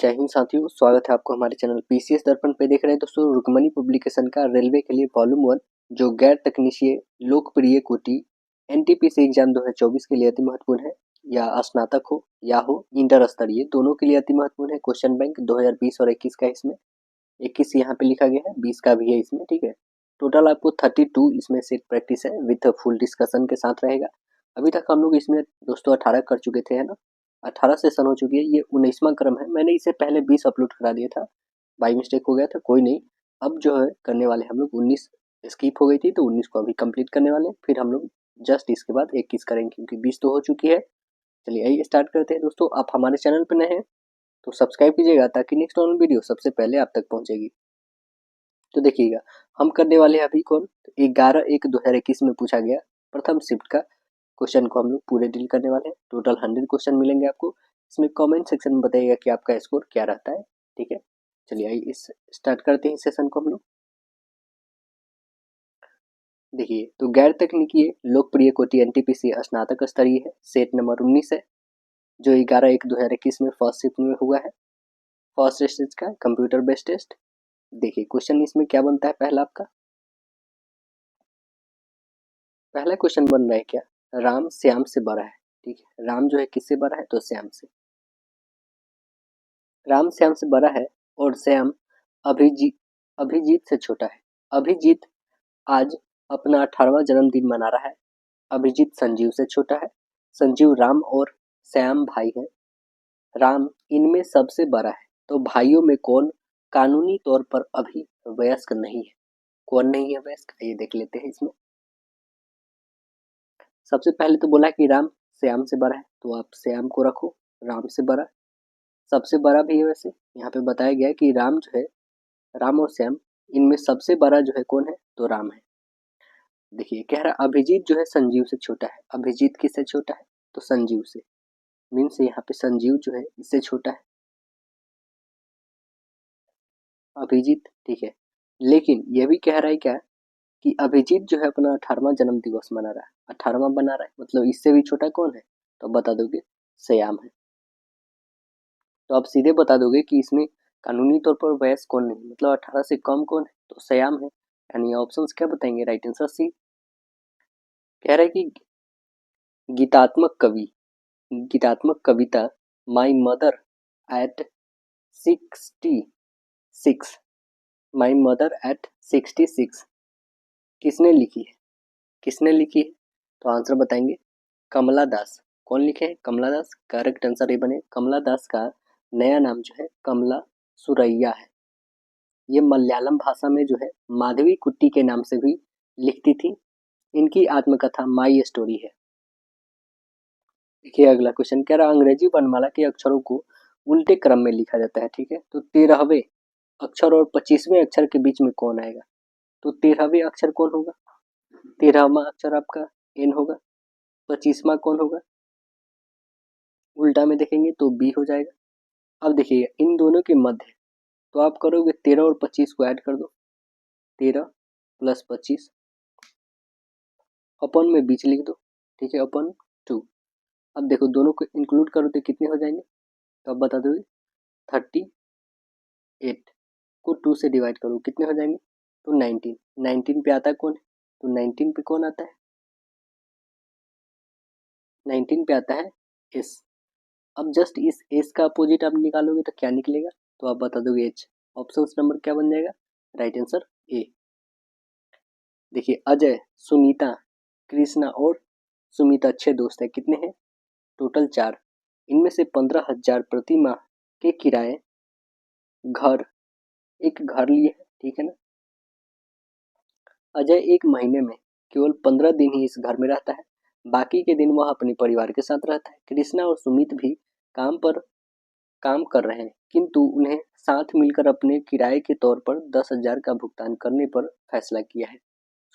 जय हिंद साथियों, स्वागत है आपको हमारे चैनल पीसीएस दर्पण पे। देख रहे हैं दोस्तों रुक्मणी पब्लिकेशन का रेलवे के लिए वॉल्यूम 1 जो गैर तकनीशीय लोकप्रिय कोटि एनटीपीसी एग्जाम 2024 के लिए अति महत्वपूर्ण है। या स्नातक हो या हो इंटर स्तरीय, दोनों के लिए अति महत्वपूर्ण है। क्वेश्चन बैंक 2020 और 21 का इसमें 21 यहाँ पे लिखा गया है, 20 का भी है इसमें, ठीक है। टोटल आपको 32 इसमें सेट प्रैक्टिस है विथ फुल डिस्कशन के साथ रहेगा। अभी तक हम लोग इसमें दोस्तों 18 कर चुके थे, है ना। 18 सेशन हो चुकी है, ये 19वां क्रम है। मैंने इसे पहले 20 अपलोड करा दिया था, बाई मिस्टेक हो गया था, कोई नहीं। अब जो है करने वाले हम लोग 19 स्किप हो गई थी, तो 19 को अभी कंप्लीट करने वाले हैं। फिर हम लोग जस्ट इसके बाद 21 करेंगे, क्योंकि 20 तो हो चुकी है। चलिए आइए स्टार्ट करते हैं दोस्तों। आप हमारे चैनल पर नए हैं तो सब्सक्राइब कीजिएगा, ताकि नेक्स्ट ऑन वीडियो सबसे पहले आप तक पहुंचेगी। तो देखिएगा हम करने वाले हैं अभी कौन 11/1/2021 में पूछा गया प्रथम शिफ्ट का क्वेश्चन को हम लोग पूरे डील करने वाले हैं। टोटल 100 क्वेश्चन मिलेंगे आपको। इसमें कमेंट सेक्शन में बताइएगा कि आपका स्कोर क्या रहता है, ठीक है। चलिए आइए इस स्टार्ट करते हैं इस सेशन को हम लोग। देखिए तो गैर तकनीकी लोकप्रिय कोटि एनटीपीसी स्नातक स्तरीय है, सेट नंबर 19 है, जो 11/1/2021 में फर्स्ट शिफ्ट में हुआ है। फर्स्ट स्टेज का कंप्यूटर बेस्ड टेस्ट। देखिए क्वेश्चन इसमें क्या बनता है, पहला आपका पहला क्वेश्चन बन रहा है क्या, राम श्याम से बड़ा है, ठीक है। राम जो है किससे बड़ा है, तो श्याम से। राम श्याम से बड़ा है और श्याम अभिजीत से छोटा है। अभिजीत आज अपना 18वां जन्मदिन मना रहा है। अभिजीत संजीव से छोटा है। संजीव राम और श्याम भाई हैं। राम इनमें सबसे बड़ा है, तो भाइयों में कौन कानूनी तौर पर अभी वयस्क नहीं है। कौन नहीं है वयस्क, ये देख लेते हैं इसमें। सबसे पहले तो बोला कि राम श्याम से बड़ा है, तो आप श्याम को रखो राम से बड़ा। सबसे बड़ा भी है, वैसे यहाँ पे बताया गया है कि राम जो है, राम और श्याम इनमें सबसे बड़ा जो है कौन है, तो राम है। देखिए कह रहा अभिजीत जो है संजीव से छोटा है। अभिजीत किससे छोटा है, तो संजीव से। मीन्स यहाँ पे संजीव जो है इससे छोटा है अभिजीत, ठीक है। लेकिन यह भी कह रहा है क्या कि अभिजीत जो है अपना 18वां जन्म दिवस मना रहा है। 18वां बना रहा है, मतलब इससे भी छोटा कौन है, तो बता दोगे श्याम है। तो आप सीधे बता दोगे कि इसमें कानूनी तौर पर वयस्क कौन नहीं, मतलब 18 से कम कौन है, तो श्याम है। यानी ऑप्शंस क्या बताएंगे, राइट आंसर सी। कह रहा है कि गीतात्मक कविता my mother at 66 my mother at 66 किसने लिखी है, किसने लिखी है, तो आंसर बताएंगे कमला दास। कौन लिखे हैं, कमला दास। करेक्ट आंसर ये बने कमला दास का नया नाम जो है कमला सुरैया है। ये मलयालम भाषा में जो है माधवी कुट्टी के नाम से भी लिखती थी। इनकी आत्मकथा माई स्टोरी है। देखिए अगला क्वेश्चन कह रहा अंग्रेजी वर्णमाला के अक्षरों को उल्टे क्रम में लिखा जाता है, ठीक है। तो 13वें अक्षर और 25वें अक्षर के बीच में कौन आएगा, तो 13वें अक्षर कौन होगा, 13वां अक्षर आपका एन होगा। 25वां कौन होगा, उल्टा में देखेंगे तो बी हो जाएगा। अब देखिए इन दोनों के मध्य, तो आप करोगे 13 और 25 को ऐड कर दो, 13 + 25 अपन में बीच लिख दो, ठीक है, अपन 2। अब देखो दोनों को इंक्लूड करो तो कितने हो जाएंगे, तो अब बता दोगे 38 को 2 से डिवाइड करो कितने हो जाएंगे, तो 19 पे आता है कौन है, तो 19 पे कौन आता है, 19 पे आता है एस। अब जस्ट इस एस का अपोजिट आप निकालोगे तो क्या निकलेगा, तो आप बता दोगे एच। ऑप्शन नंबर क्या बन जाएगा, राइट आंसर ए। देखिए अजय, सुनीता, कृष्णा और सुमिता 6 दोस्त है, कितने हैं, टोटल 4। इनमें से 15,000 प्रति माह के किराए घर एक घर लिए है, ठीक है ना। अजय एक महीने में केवल 15 दिन ही इस घर में रहता है, बाकी के दिन वह अपने परिवार के साथ रहता है। कृष्णा और सुमित भी काम कर रहे हैं, किंतु उन्हें साथ मिलकर अपने किराए के तौर पर 10,000 का भुगतान करने पर फैसला किया है।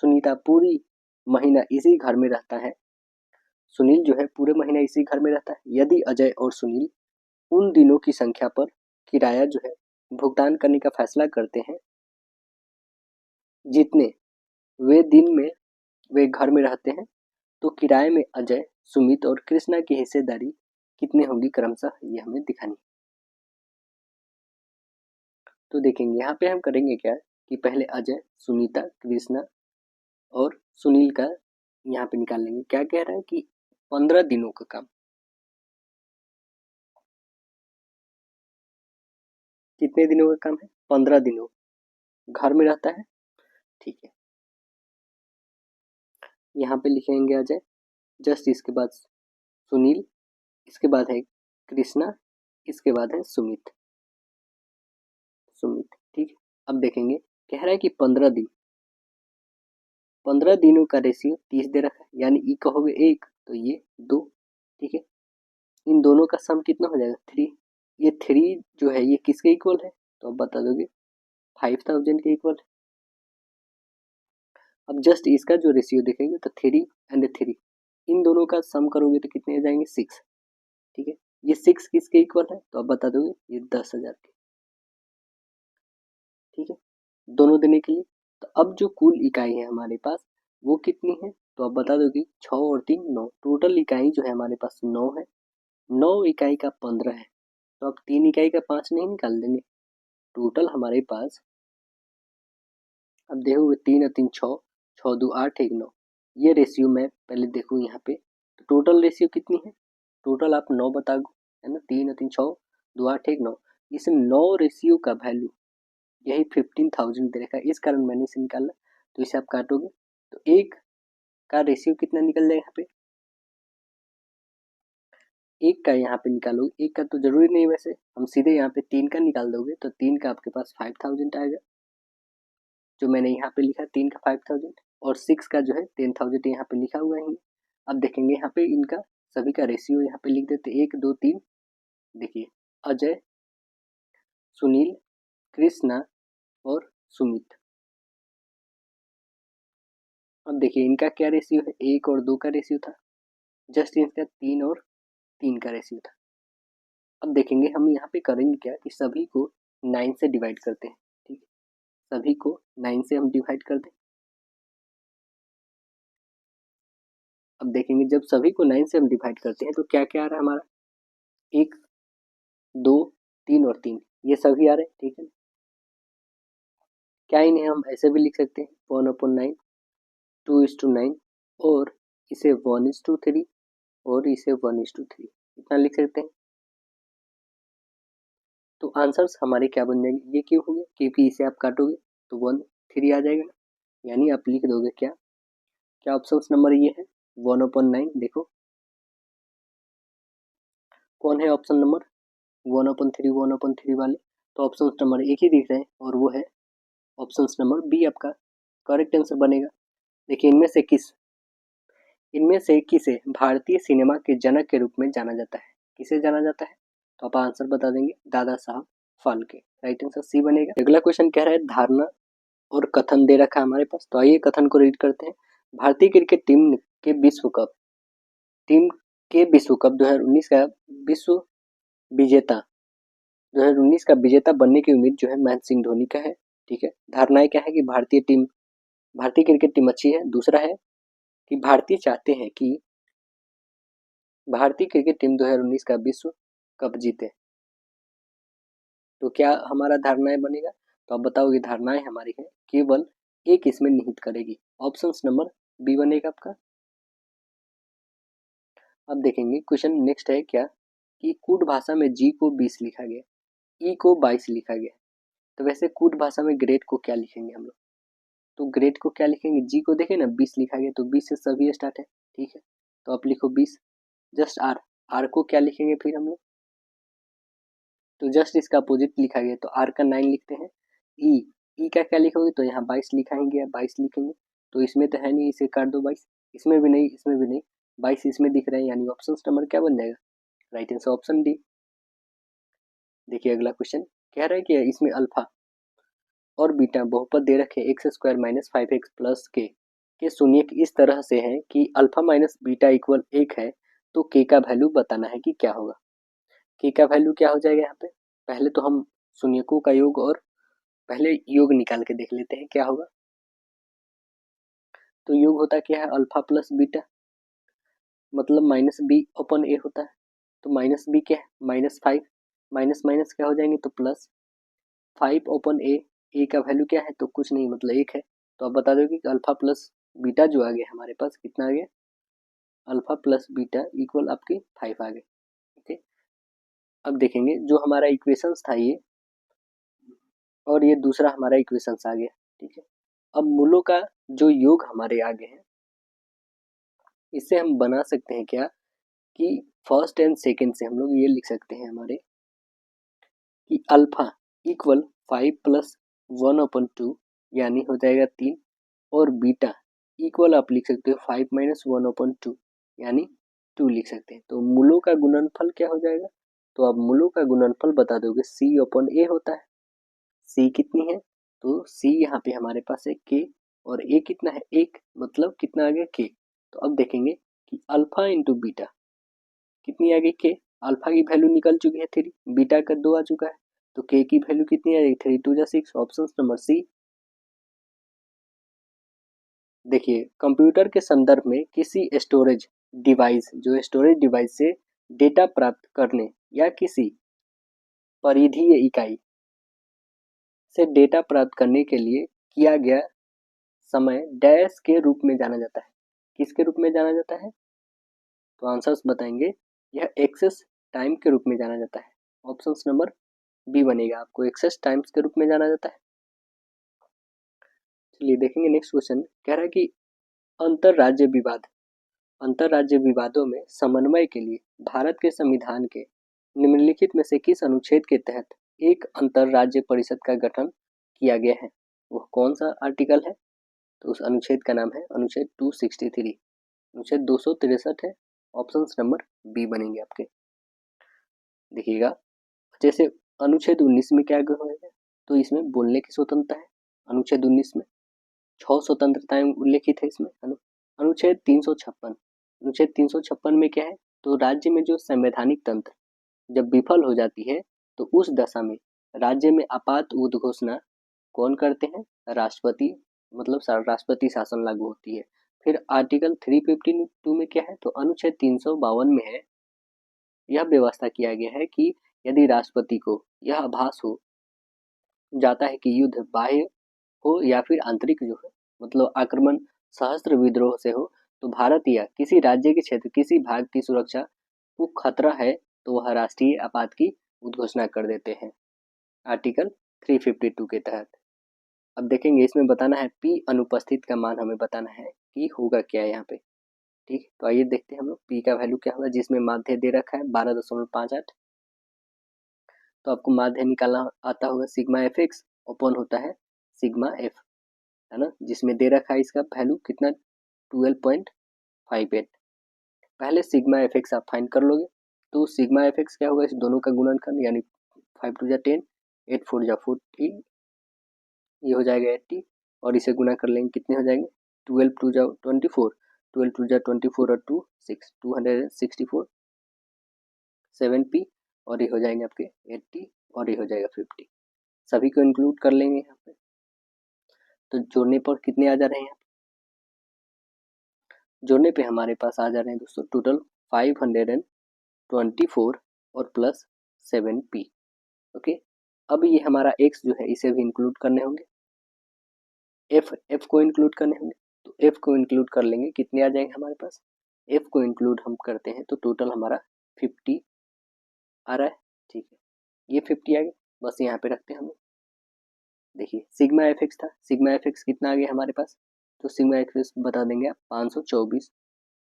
सुनीता पूरी महीना इसी घर में रहता है, सुनील जो है पूरे महीना इसी घर में रहता है। यदि अजय और सुनील उन दिनों की संख्या पर किराया जो है भुगतान करने का फैसला करते हैं जितने वे दिन में वे घर में रहते हैं, तो किराए में अजय, सुमित और कृष्णा की हिस्सेदारी कितनी होगी क्रमशः, ये हमें दिखानी है। तो देखेंगे यहाँ पे हम करेंगे क्या कि पहले अजय, सुनीता, कृष्णा और सुनील का यहाँ पे निकाल लेंगे। क्या कह रहा है कि 15 दिनों का काम। कितने दिनों का काम है? 15 दिनों। घर में रहता है, ठीक है। यहाँ पे लिखेंगे अजय, जस्ट इसके बाद सुनील, इसके बाद है कृष्णा, इसके बाद है सुमित, ठीक है। अब देखेंगे, कह रहा है कि 15 दिनों का रेशियो 30 दे रखा है, यानी ई कहोगे 1 तो ये 2, ठीक है। इन दोनों का सम कितना हो जाएगा? 3। ये 3 जो है ये किसके इक्वल है? तो आप बता दोगे 5000 के इक्वल है। अब जस्ट इसका जो रेशियो देखेंगे तो 3 एंड 3, इन दोनों का सम करोगे तो कितने आ जाएंगे? 6, ठीक है। ये 6 किसके इक्वल है? तो आप बता दोगे ये 10,000 के, ठीक है, दोनों देने के लिए। तो अब जो कुल इकाई है हमारे पास वो कितनी है? तो आप बता दोगे 6 और 3 9, टोटल इकाई जो है हमारे पास 9 है। 9 इकाई का 15 है, तो आप 3 इकाई का 5 नहीं निकाल देंगे? टोटल हमारे पास, अब देखोगे 3 और 3 6, 6 2 8 1 9, ये रेशियो मैं पहले देखूँ यहाँ पे। तो टोटल रेशियो कितनी है? टोटल आप 9 बता दो, है ना। 3 और 3 6, 2 8 1 9, इस 9 रेशियो का वैल्यू यही 15,000 दे रखा है, इस कारण मैंने इसे निकाला। तो इसे आप काटोगे तो एक का रेशियो कितना निकल जाएगा यहाँ पे? एक का यहाँ पे निकालोगे, एक का तो जरूरी नहीं, वैसे हम सीधे यहाँ पे 3 का निकाल दोगे तो 3 का आपके पास 5000 आएगा, जो मैंने यहाँ पे लिखा 3 का 5000, और 6 का जो है 10,000 यहाँ पे लिखा हुआ है। अब देखेंगे यहाँ पे इनका सभी का रेशियो यहाँ पे लिख देते 1 2 3। देखिए अजय, सुनील, कृष्णा और सुमित। अब देखिए इनका क्या रेशियो है? 1 और 2 का रेशियो था, जस्ट इनका 3 और 3 का रेशियो था। अब देखेंगे हम यहाँ पे करेंगे क्या कि सभी को 9 से डिवाइड करते हैं, ठीक है। सभी को 9 से हम डिवाइड कर दें। अब देखेंगे जब सभी को 9 से हम डिवाइड करते हैं तो क्या क्या आ रहा है हमारा? 1 2 3 और 3, ये सभी आ रहे हैं, ठीक है। क्या इन्हें हम ऐसे भी लिख सकते हैं 1/9, 2:9, और इसे 1:3 और इसे 1:3, इतना लिख सकते हैं। तो आंसर्स हमारे क्या बन जाएंगे? ये क्यों हो गया? क्योंकि इसे आप काटोगे तो 1 3 आ जाएगा ना, यानी आप लिख दोगे क्या? क्या ऑप्शन नंबर ये है 1/9। देखो कौन है ऑप्शन नंबर 1/3 वाले? तो ऑप्शन नंबर एक ही दिख रहे हैं और वो है ऑप्शन नंबर बी आपका करेक्ट आंसर बनेगा। देखिए इनमें से किसे भारतीय सिनेमा के जनक के रूप में जाना जाता है? किसे जाना जाता है? तो आप आंसर बता देंगे दादा साहब फाल्के। राइट आंसर सी बनेगा। अगला क्वेश्चन कह रहा है धारणा और कथन दे रखा है हमारे पास, तो आइए कथन को रीड करते हैं। भारतीय क्रिकेट टीम के विश्व कप 2019 का विश्व विजेता 2019 का विजेता बनने की उम्मीद जो है महेंद्र सिंह धोनी का है, ठीक है। धारणाएं क्या है कि भारतीय क्रिकेट टीम अच्छी है। दूसरा है कि भारतीय चाहते हैं कि भारतीय क्रिकेट टीम 2019 का विश्व कप जीते। तो क्या हमारा धारणाएं बनेगा? तो आप बताओगे धारणाएं हमारी है केवल एक इसमें निहित करेगी, ऑप्शन नंबर बी बनेगा आपका। अब देखेंगे क्वेश्चन नेक्स्ट है क्या कि कूट भाषा में जी को 20 लिखा गया, ई को 22 लिखा गया। तो वैसे कूट भाषा में ग्रेड को क्या लिखेंगे हम लोग? तो ग्रेड को क्या लिखेंगे? जी को देखें ना 20 लिखा गया, तो 20 से सभी स्टार्ट है, ठीक है। तो आप लिखो 20, जस्ट आर। आर को क्या लिखेंगे फिर हम लोग? तो जस्ट इसका अपोजिट लिखा गया, तो आर का 9 लिखते हैं। ई ई का क्या लिखोगे? तो यहाँ 22 लिखाएंगे, 22 लिखेंगे। तो इसमें तो है नहीं, इसे काट दो 22, इसमें भी नहीं, इसमें भी नहीं, 22 इसमें दिख रहा है, यानी ऑप्शन नंबर क्या बन जाएगा? Right answer option D. देखिए अगला क्वेश्चन कह रहा है कि इसमें अल्फा और बीटा बहुपद दे रखे x² - 5x प्लस के शून्य इस तरह से है कि अल्फा माइनस बीटा इक्वल 1 है, तो k का वैल्यू बताना है कि क्या होगा। k का वैल्यू क्या हो जाएगा यहाँ पे? पहले तो हम शून्यकों का योग और पहले योग निकाल के देख लेते हैं क्या होगा। तो योग होता क्या है? अल्फा प्लस बीटा, मतलब -b/a होता है। तो -b क्या है? -5, माइनस माइनस क्या हो जाएंगे? तो प्लस, 5/a का वैल्यू क्या है, तो कुछ नहीं मतलब 1 है। तो आप बता दो कि अल्फा प्लस बीटा जो आ गया हमारे पास कितना आ गया, अल्फा प्लस बीटा इक्वल आपके 5 आ गए। ओके, अब देखेंगे जो हमारा इक्वेशंस था ये, और ये दूसरा हमारा इक्वेशंस आ गया। ठीक है, अब मूलों का जो योग हमारे आगे है, इससे हम बना सकते हैं क्या कि फर्स्ट एंड सेकेंड से हम लोग ये लिख सकते हैं हमारे कि अल्फा इक्वल 5+1/2 यानी हो जाएगा 3, और बीटा इक्वल आप लिख सकते हो 5-1/2 यानी 2 लिख सकते हैं। तो मूलों का गुणनफल क्या हो जाएगा, तो आप मूलों का गुणनफल बता दोगे C/A होता है। C कितनी है, तो C यहाँ पे हमारे पास है K, और A कितना है 1, मतलब कितना आ गया K। तो अब देखेंगे कि अल्फा इंटू बीटा कितनी आ गई K, अल्फा की वैल्यू निकल चुकी है 3, बीटा का 2 आ चुका है, तो K की वैल्यू कितनी आ जाएगी 3×2=6, ऑप्शन नंबर सी। देखिए, कंप्यूटर के संदर्भ में किसी स्टोरेज डिवाइस, जो स्टोरेज डिवाइस से डेटा प्राप्त करने या किसी परिधीय इकाई से डेटा प्राप्त करने के लिए किया गया समय डैश के रूप में जाना जाता है। किसके रूप में जाना जाता है, तो आंसर्स बताएंगे, यह एक्सेस टाइम के रूप में जाना जाता है। ऑप्शन नंबर बी बनेगा, आपको एक्सेस टाइम्स के रूप में जाना जाता है। चलिए देखेंगे नेक्स्ट क्वेश्चन, कह रहा है कि अंतरराज्य विवाद, अंतरराज्य विवादों में समन्वय के लिए भारत के संविधान के निम्नलिखित में से किस अनुच्छेद के तहत एक अंतरराज्य परिषद का गठन किया गया है, वह कौन सा आर्टिकल है, तो उस अनुच्छेद का नाम है अनुच्छेद 263, अनुच्छेद 263 है। ऑप्शन नंबर बी बनेंगे आपके। देखिएगा, जैसे अनुच्छेद 19 में क्या होगा, तो इसमें बोलने की स्वतंत्रता है। अनुच्छेद 19 में 6 स्वतंत्रताएं उल्लेखित है इसमें, है ना। अनुच्छेद 356, अनुच्छेद 356 में क्या है, तो राज्य में जो संवैधानिक तंत्र जब विफल हो जाती है, तो उस दशा में राज्य में आपात उद्घोषणा कौन करते हैं, राष्ट्रपति, मतलब राष्ट्रपति शासन लागू होती है। फिर आर्टिकल 352 में क्या है, तो अनुच्छेद 352 में है, यह व्यवस्था किया गया है कि यदि राष्ट्रपति को यह आभास हो जाता है कि युद्ध बाह्य हो या फिर आंतरिक जो है, मतलब आक्रमण सहस्त्र विद्रोह से हो, तो भारत या किसी राज्य के क्षेत्र किसी भाग की सुरक्षा को खतरा है, तो वह राष्ट्रीय आपात की उद्घोषणा कर देते हैं आर्टिकल 352 के तहत। अब देखेंगे इसमें बताना है P अनुपस्थित का मान हमें बताना है कि होगा क्या यहाँ पे। ठीक, तो आइए देखते हैं हम लोग P का वैल्यू क्या होगा, जिसमें माध्य दे रखा है 12.58। तो आपको माध्य निकालना आता होगा, सिग्मा एफ एक्स ओपन होता है सिग्मा एफ, है ना, जिसमें दे रखा है इसका वैल्यू कितना 12.58। पहले सिग्मा एफ एक्स आप फाइंड कर लोगे, तो सिग्मा एफ एक्स क्या होगा, इस दोनों का गुणनखंड यानी 5×2 = 10, 8×4 = 40, ये हो जाएगा 80, और इसे गुना कर लेंगे कितने हो जाएंगे 12×2 = 24, 12×2 = 24 और 2 6 264 7p, और ये हो जाएंगे आपके 80, और ये हो जाएगा 50। सभी को इंक्लूड कर लेंगे यहाँ पे, तो जोड़ने पर कितने आ जा रहे हैं, जोड़ने पे हमारे पास आ जा रहे हैं दोस्तों टोटल 524 और प्लस 7p। ओके, अब ये हमारा x जो है इसे भी इंक्लूड करने होंगे, f को इंक्लूड करने होंगे, तो f को इंक्लूड कर लेंगे, कितने आ जाएंगे हमारे पास, f को इंक्लूड हम करते हैं तो टोटल हमारा 50 आ रहा है। ठीक है, ये 50 आ गया, बस यहाँ पे रखते हैं हम। देखिए सिग्मा एफ एक्स था, सिग्मा एफ एक्स कितना आ गया हमारे पास, तो सिग्मा एफ एक्स बता देंगे आप 524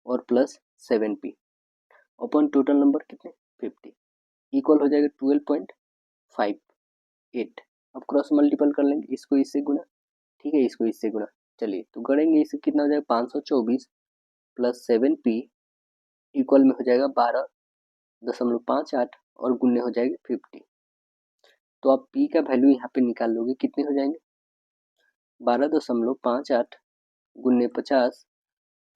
और plus 7p open total number कितने 50 इक्वल हो जाएगा 12.58। अब क्रॉस मल्टीपल कर लेंगे, इसको इससे गुना, ठीक है, इसको इससे गुना, चलिए तो गणेंगे, इससे कितना हो जाएगा 524 प्लस 7p इक्वल में हो जाएगा 12.58 और गुने हो जाएगा 50। तो आप p का वैल्यू यहाँ पे निकाल लोगे, कितने हो जाएंगे 12.58 गुने 50,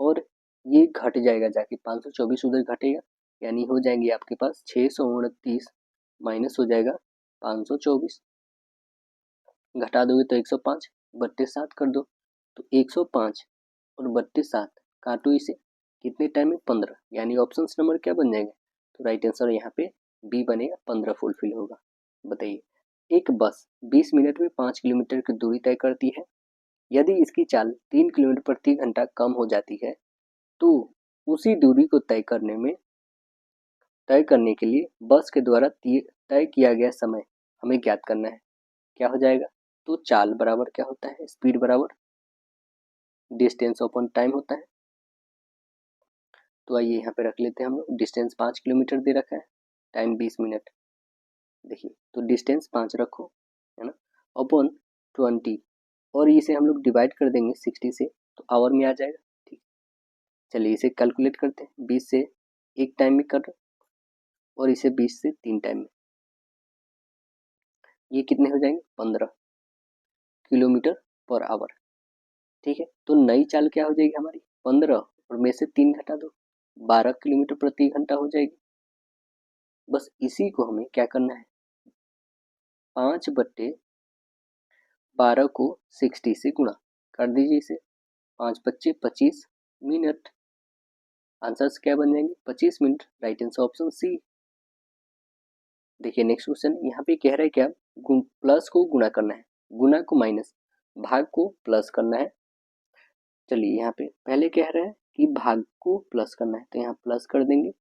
और ये घट जाएगा जाके 524 उधर घटेगा, यानी हो जाएंगे आपके पास 629 माइनस हो जाएगा 524, घटा दोगे तो 105, 32 कर दो, तो 105 और 32 काटो इसे, कितने टाइम में 15, यानी ऑप्शन नंबर क्या बन जाएगा, तो राइट आंसर यहाँ पे बी बनेगा, 15 फुलफिल होगा। बताइए एक बस 20 मिनट में 5 किलोमीटर की दूरी तय करती है। यदि इसकी चाल 3 किलोमीटर प्रति घंटा कम हो जाती है तो उसी दूरी को तय करने के लिए बस के द्वारा तय किया गया समय हमें ज्ञात करना है। क्या हो जाएगा? तो चाल बराबर क्या होता है? स्पीड बराबर डिस्टेंस अपॉन टाइम होता है। तो आइए यहाँ पे रख लेते हैं हम लोग। डिस्टेंस 5 किलोमीटर दे रखा है, टाइम 20 मिनट। देखिए तो डिस्टेंस 5 रखो, है ना, अपॉन 20, और इसे हम लोग डिवाइड कर देंगे 60 से तो आवर में आ जाएगा। ठीक, चलिए इसे कैलकुलेट करते हैं। 20 से 1 टाइम में कर रहे और इसे 20 से 3 टाइम में, ये कितने हो जाएंगे? 15 किलोमीटर पर आवर। ठीक है, तो नई चाल क्या हो जाएगी हमारी? 15 और में से 3 घटा दो, 12 किलोमीटर प्रति घंटा हो जाएगी। बस इसी को हमें क्या करना है? 5/12 को 60 से गुणा कर दीजिए इसे। 5×5 = 25 मिनट। आंसर्स क्या बन जाएंगे? 25 minute. Right answer option C. देखिए नेक्स्ट क्वेश्चन, यहाँ पे कह रहा है क्या? प्लस को गुणा करना है, गुणा को माइनस, भाग को प्लस करना है। चलिए यहाँ पे पहले कह रहा है कि भाग को प्लस करना है तो यहाँ प्लस कर देंगे।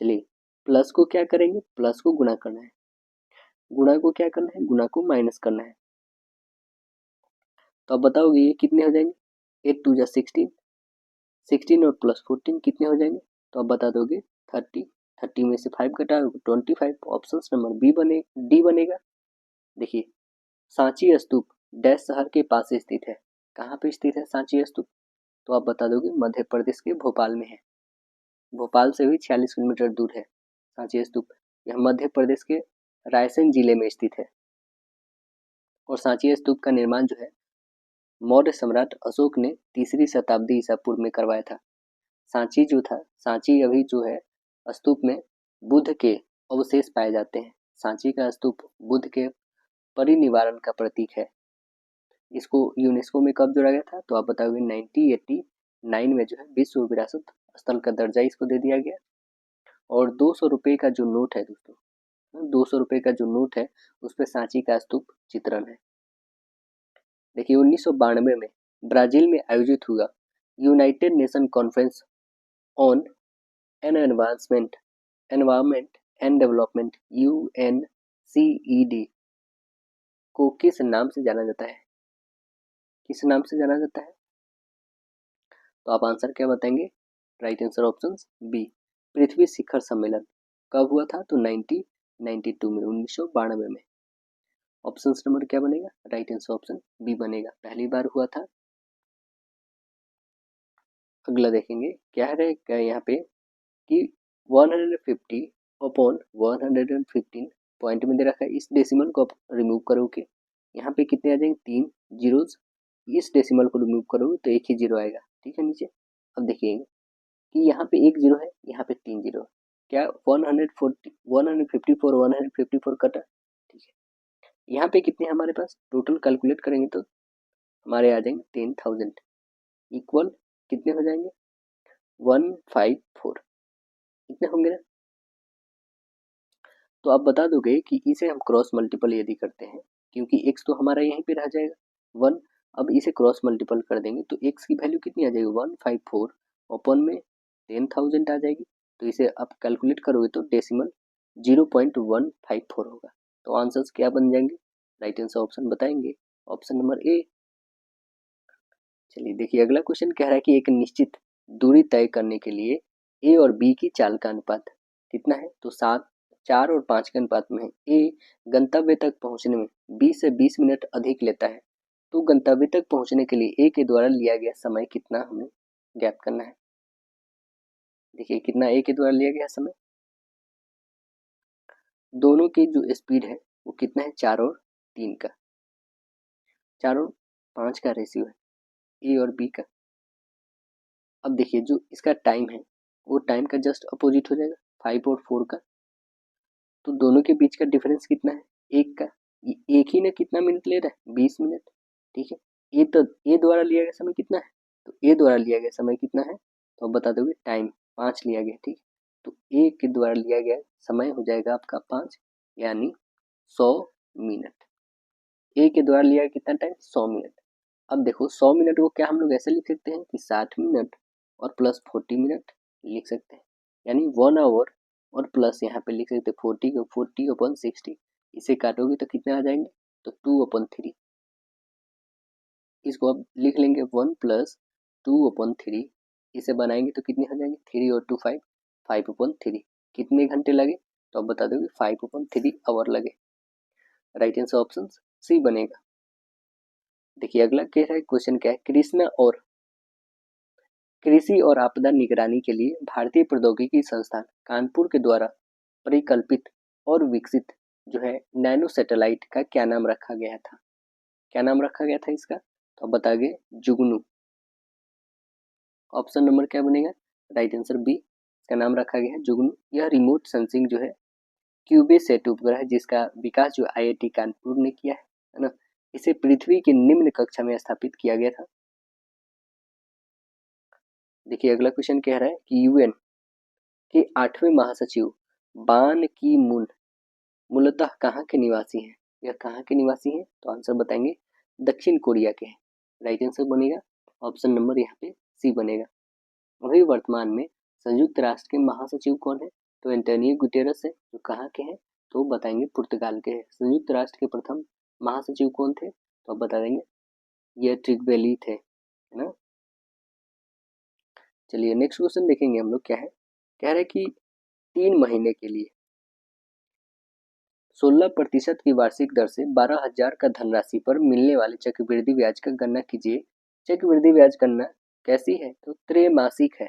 चलिए प्लस को क्या करेंगे? प्लस को गुणा करना है, गुणा को क्या करना है? गुणा को माइनस करना है। तो अब बताओगे ये कितने हो जाएंगे? 8 2 16, 16 और प्लस 14 कितने हो जाएंगे? तो अब बता दोगे 30, 30 में से 5 घटा 25। ऑप्शन नंबर डी बनेगा। देखिए सांची स्तूप डैश शहर के पास स्थित है। कहाँ पे स्थित है सांची स्तूप? तो आप बता दोगे मध्य प्रदेश के भोपाल में है। भोपाल से भी 46 किलोमीटर दूर है सांची स्तूप। यह मध्य प्रदेश के रायसेन जिले में स्थित है। और सांची स्तूप का निर्माण जो है मौर्य सम्राट अशोक ने 3री शताब्दी ईसा पूर्व में करवाया था। सांची जो था, सांची अभी जो है स्तूप में बुद्ध के अवशेष पाए जाते हैं। सांची का स्तूप बुद्ध के परिनिवारण का प्रतीक है। इसको यूनेस्को में कब जोड़ा गया था? तो आप बताओगे 1989 में जो है विश्व विरासत स्थल का दर्जा इसको दे दिया गया। और 200 रुपये का जो नोट है दोस्तों, 200 रुपये का जो नोट है उस पर सांची का स्तूप चित्रण है। देखिए 1992 में ब्राजील में आयोजित हुआ United nation conference on environment and development UNCED को किस नाम से जाना जाता है? किस नाम से जाना जाता है? तो आप आंसर क्या बताएंगे? राइट आंसर ऑप्शन बी, पृथ्वी शिखर सम्मेलन। कब हुआ था? तो 1992 में, 1992 में। ऑप्शन नंबर क्या बनेगा? राइट आंसर ऑप्शन बी बनेगा, पहली बार हुआ था। अगला देखेंगे क्या है यहाँ पे कि 150 अपॉन 115 पॉइंट में दे रखा है। इस डेसिमल को आप रिमूव करोगे, यहाँ पे कितने आ जाएंगे? 3 जीरोज। इस डेसिमल को रिमूव करोगे तो एक ही जीरो आएगा। ठीक है नीचे। अब देखिए कि यहाँ पे एक जीरो है, यहाँ पे 3 जीरो है। क्या 154 154 कटा? ठीक है, यहाँ पे कितने हमारे पास टोटल कैलकुलेट करेंगे तो हमारे आ जाएंगे 10,000 इक्वल कितने हो जाएंगे? 154 कितने होंगे ना? तो आप बता दोगे कि इसे हम क्रॉस मल्टीपल यदि करते हैं, क्योंकि x तो हमारा यहीं पे रह जाएगा 1। अब इसे क्रॉस मल्टीपल कर देंगे तो x की वैल्यू कितनी आ जाएगी? 154 ओपन में 10,000 आ जाएगी। तो इसे आप कैलकुलेट करोगे तो डेसिमल 0.154 होगा। तो आंसर्स क्या बन जाएंगे? राइट आंसर ऑप्शन बताएंगे, ऑप्शन नंबर ए। चलिए देखिए अगला क्वेश्चन कह रहा है कि एक निश्चित दूरी तय करने के लिए ए और बी की चाल का अनुपात कितना है? तो 7, 4 और 5 के अनुपात में है। ए गंतव्य तक पहुंचने में 20 से 20 मिनट अधिक लेता है, तो गंतव्य तक पहुंचने के लिए ए के द्वारा लिया गया समय कितना हमें ज्ञात करना है। देखिए कितना ए के द्वारा लिया गया समय, दोनों की जो स्पीड है वो कितना है? 4 और 3 का, 4 और 5 का रेशियो है ए और बी का। अब देखिए जो इसका टाइम है वो टाइम का जस्ट अपोजिट हो जाएगा 5 और 4 का। तो दोनों के बीच का डिफरेंस कितना है? एक का। एक ही ने कितना मिनट ले रहा है? 20 मिनट। ठीक है, ए द्वारा लिया गया समय कितना है? तो ए द्वारा लिया गया समय कितना है? तो आप बता दोगे टाइम 5 लिया गया। ठीक, तो ए के द्वारा लिया गया समय हो जाएगा आपका 5, यानी 100 मिनट। ए के द्वारा लिया कितना टाइम 100 मिनट। अब देखो 100 मिनट को क्या हम लोग ऐसे लिख सकते हैं कि 60 मिनट और प्लस 40 मिनट लिख सकते हैं, यानी 1 आवर और प्लस यहाँ पे लिख सकते हैं 40 को 40/60। इसे काटोगे तो कितने आ जाएंगे, तो 2/3। इसको अब लिख लेंगे 1 प्लस 2/3। इसे बनाएंगे तो कितने हो जाएंगे, 3 और 2 5, 5/3। कितने घंटे लगे, तो अब बता दोगे 5/3 आवर लगे। राइट आंसर ऑप्शन सी बनेगा। देखिए अगला कह रहा है, क्वेश्चन क्या है, कृषि और आपदा निगरानी के लिए भारतीय प्रौद्योगिकी संस्थान कानपुर के द्वारा परिकल्पित और विकसित जो है नैनो सैटेलाइट का क्या नाम रखा गया था। क्या नाम रखा गया था इसका, तो अब बताइए जुगनू। ऑप्शन नंबर क्या बनेगा, राइट आंसर बी, इसका नाम रखा गया है जुगनू। यह रिमोट सेंसिंग जो है क्यूबेसैट उपग्रह है जिसका विकास जो आईआईटी कानपुर ने किया है ना। इसे पृथ्वी की निम्न कक्षा में स्थापित किया गया था। देखिए अगला क्वेश्चन कह रहा है कि यूएन के 8वें महासचिव बान की मून मूलतः कहाँ के निवासी हैं। यह कहाँ के निवासी हैं, तो आंसर बताएंगे दक्षिण कोरिया के हैं। राइट आंसर बनेगा ऑप्शन नंबर यहाँ पे सी बनेगा। अभी वर्तमान में संयुक्त राष्ट्र के महासचिव कौन है, तो एंटोनियो गुटेरस है, जो कहाँ के हैं, तो बताएंगे पुर्तगाल के हैं। संयुक्त राष्ट्र के प्रथम महासचिव कौन थे, तो अब बता देंगे ये ट्रिगवेली थे, है ना। चलिए नेक्स्ट क्वेश्चन देखेंगे हम लोग क्या है। कह रहे हैं कि 3 महीने के लिए 16% की वार्षिक दर से 12,000 का धनराशि पर मिलने वाले चक्रवृद्धि ब्याज का गणना कीजिए। चक्रवृद्धि ब्याज गणना कैसी है, तो त्रैमासिक है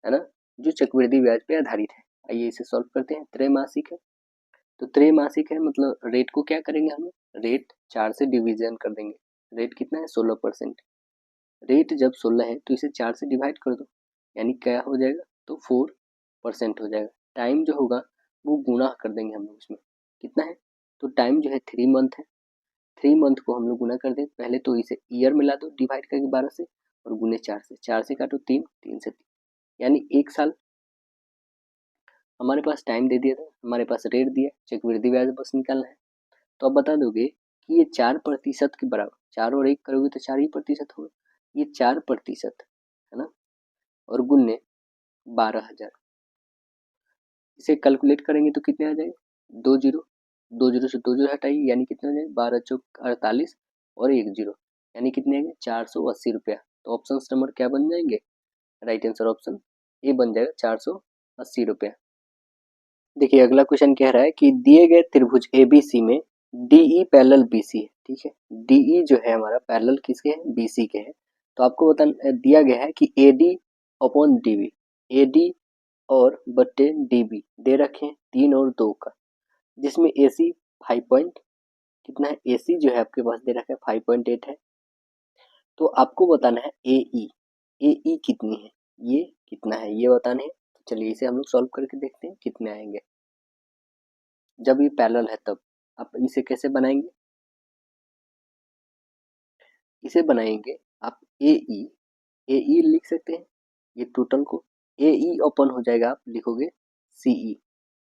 ना, जो चक्रवृद्धि ब्याज पे आधारित है। आइए इसे सॉल्व करते हैं। त्रैमासिक है, तो त्रैमासिक है मतलब रेट को क्या करेंगे हम, रेट 4 से डिवीजन कर देंगे। रेट कितना है 16%। रेट जब 16 है तो इसे 4 से डिवाइड कर दो, यानी क्या हो जाएगा, तो 4% हो जाएगा। टाइम जो होगा वो गुना कर देंगे हम लोग इसमें, कितना है, तो टाइम जो है 3 मंथ है। 3 मंथ को हम लोग गुना कर दें, पहले तो इसे ईयर मिला दो डिवाइड करके 12 से और गुने 4 से, 4 से काटो 3, 3 से 3, यानी 1 साल। हमारे पास टाइम दे दिया था, हमारे पास रेट दिया, चक्रवृद्धि ब्याज बस निकालना है। तो अब बता दोगे कि ये 4% के बराबर, 4 और 1 करोगे तो 4 ही प्रतिशत होगा, ये 4% है ना, और गुने 12,000। इसे कैलकुलेट करेंगे तो कितने आ जाएंगे, 2 जीरो, 2 जीरो से 2 जीरो हटाइए, यानी कितने हो जाएंगे 12×4 = 48 और 1 जीरो, यानी कितने आएंगे 480 रुपया। तो ऑप्शन नंबर क्या बन जाएंगे, राइट आंसर ऑप्शन ए बन जाएगा 480 रुपया। देखिए अगला क्वेश्चन कह रहा है कि दिए गए त्रिभुज एबीसी में डीई पैरेलल बीसी है, ठीक है। डीई जो है हमारा पैरेलल किसके है, बीसी के है। तो आपको बता दिया गया है कि एडी अपॉन डीबी, एडी और बट्टे डीबी दे रखे हैं 3 और 2 का, जिसमें एसी 5 पॉइंट कितना है, एसी जो है आपके पास दे रखा है 5.8 है। तो आपको बताना है एई, एई कितनी है, ये कितना है ये बताना है। तो चलिए इसे हम लोग सॉल्व करके देखते हैं कितने आएंगे जब ये पैरेलल है तब। आप इसे कैसे बनाएंगे, इसे बनाएंगे आप एई, एई लिख सकते हैं ये टोटल को, एई ओपन हो जाएगा, आप लिखोगे CE,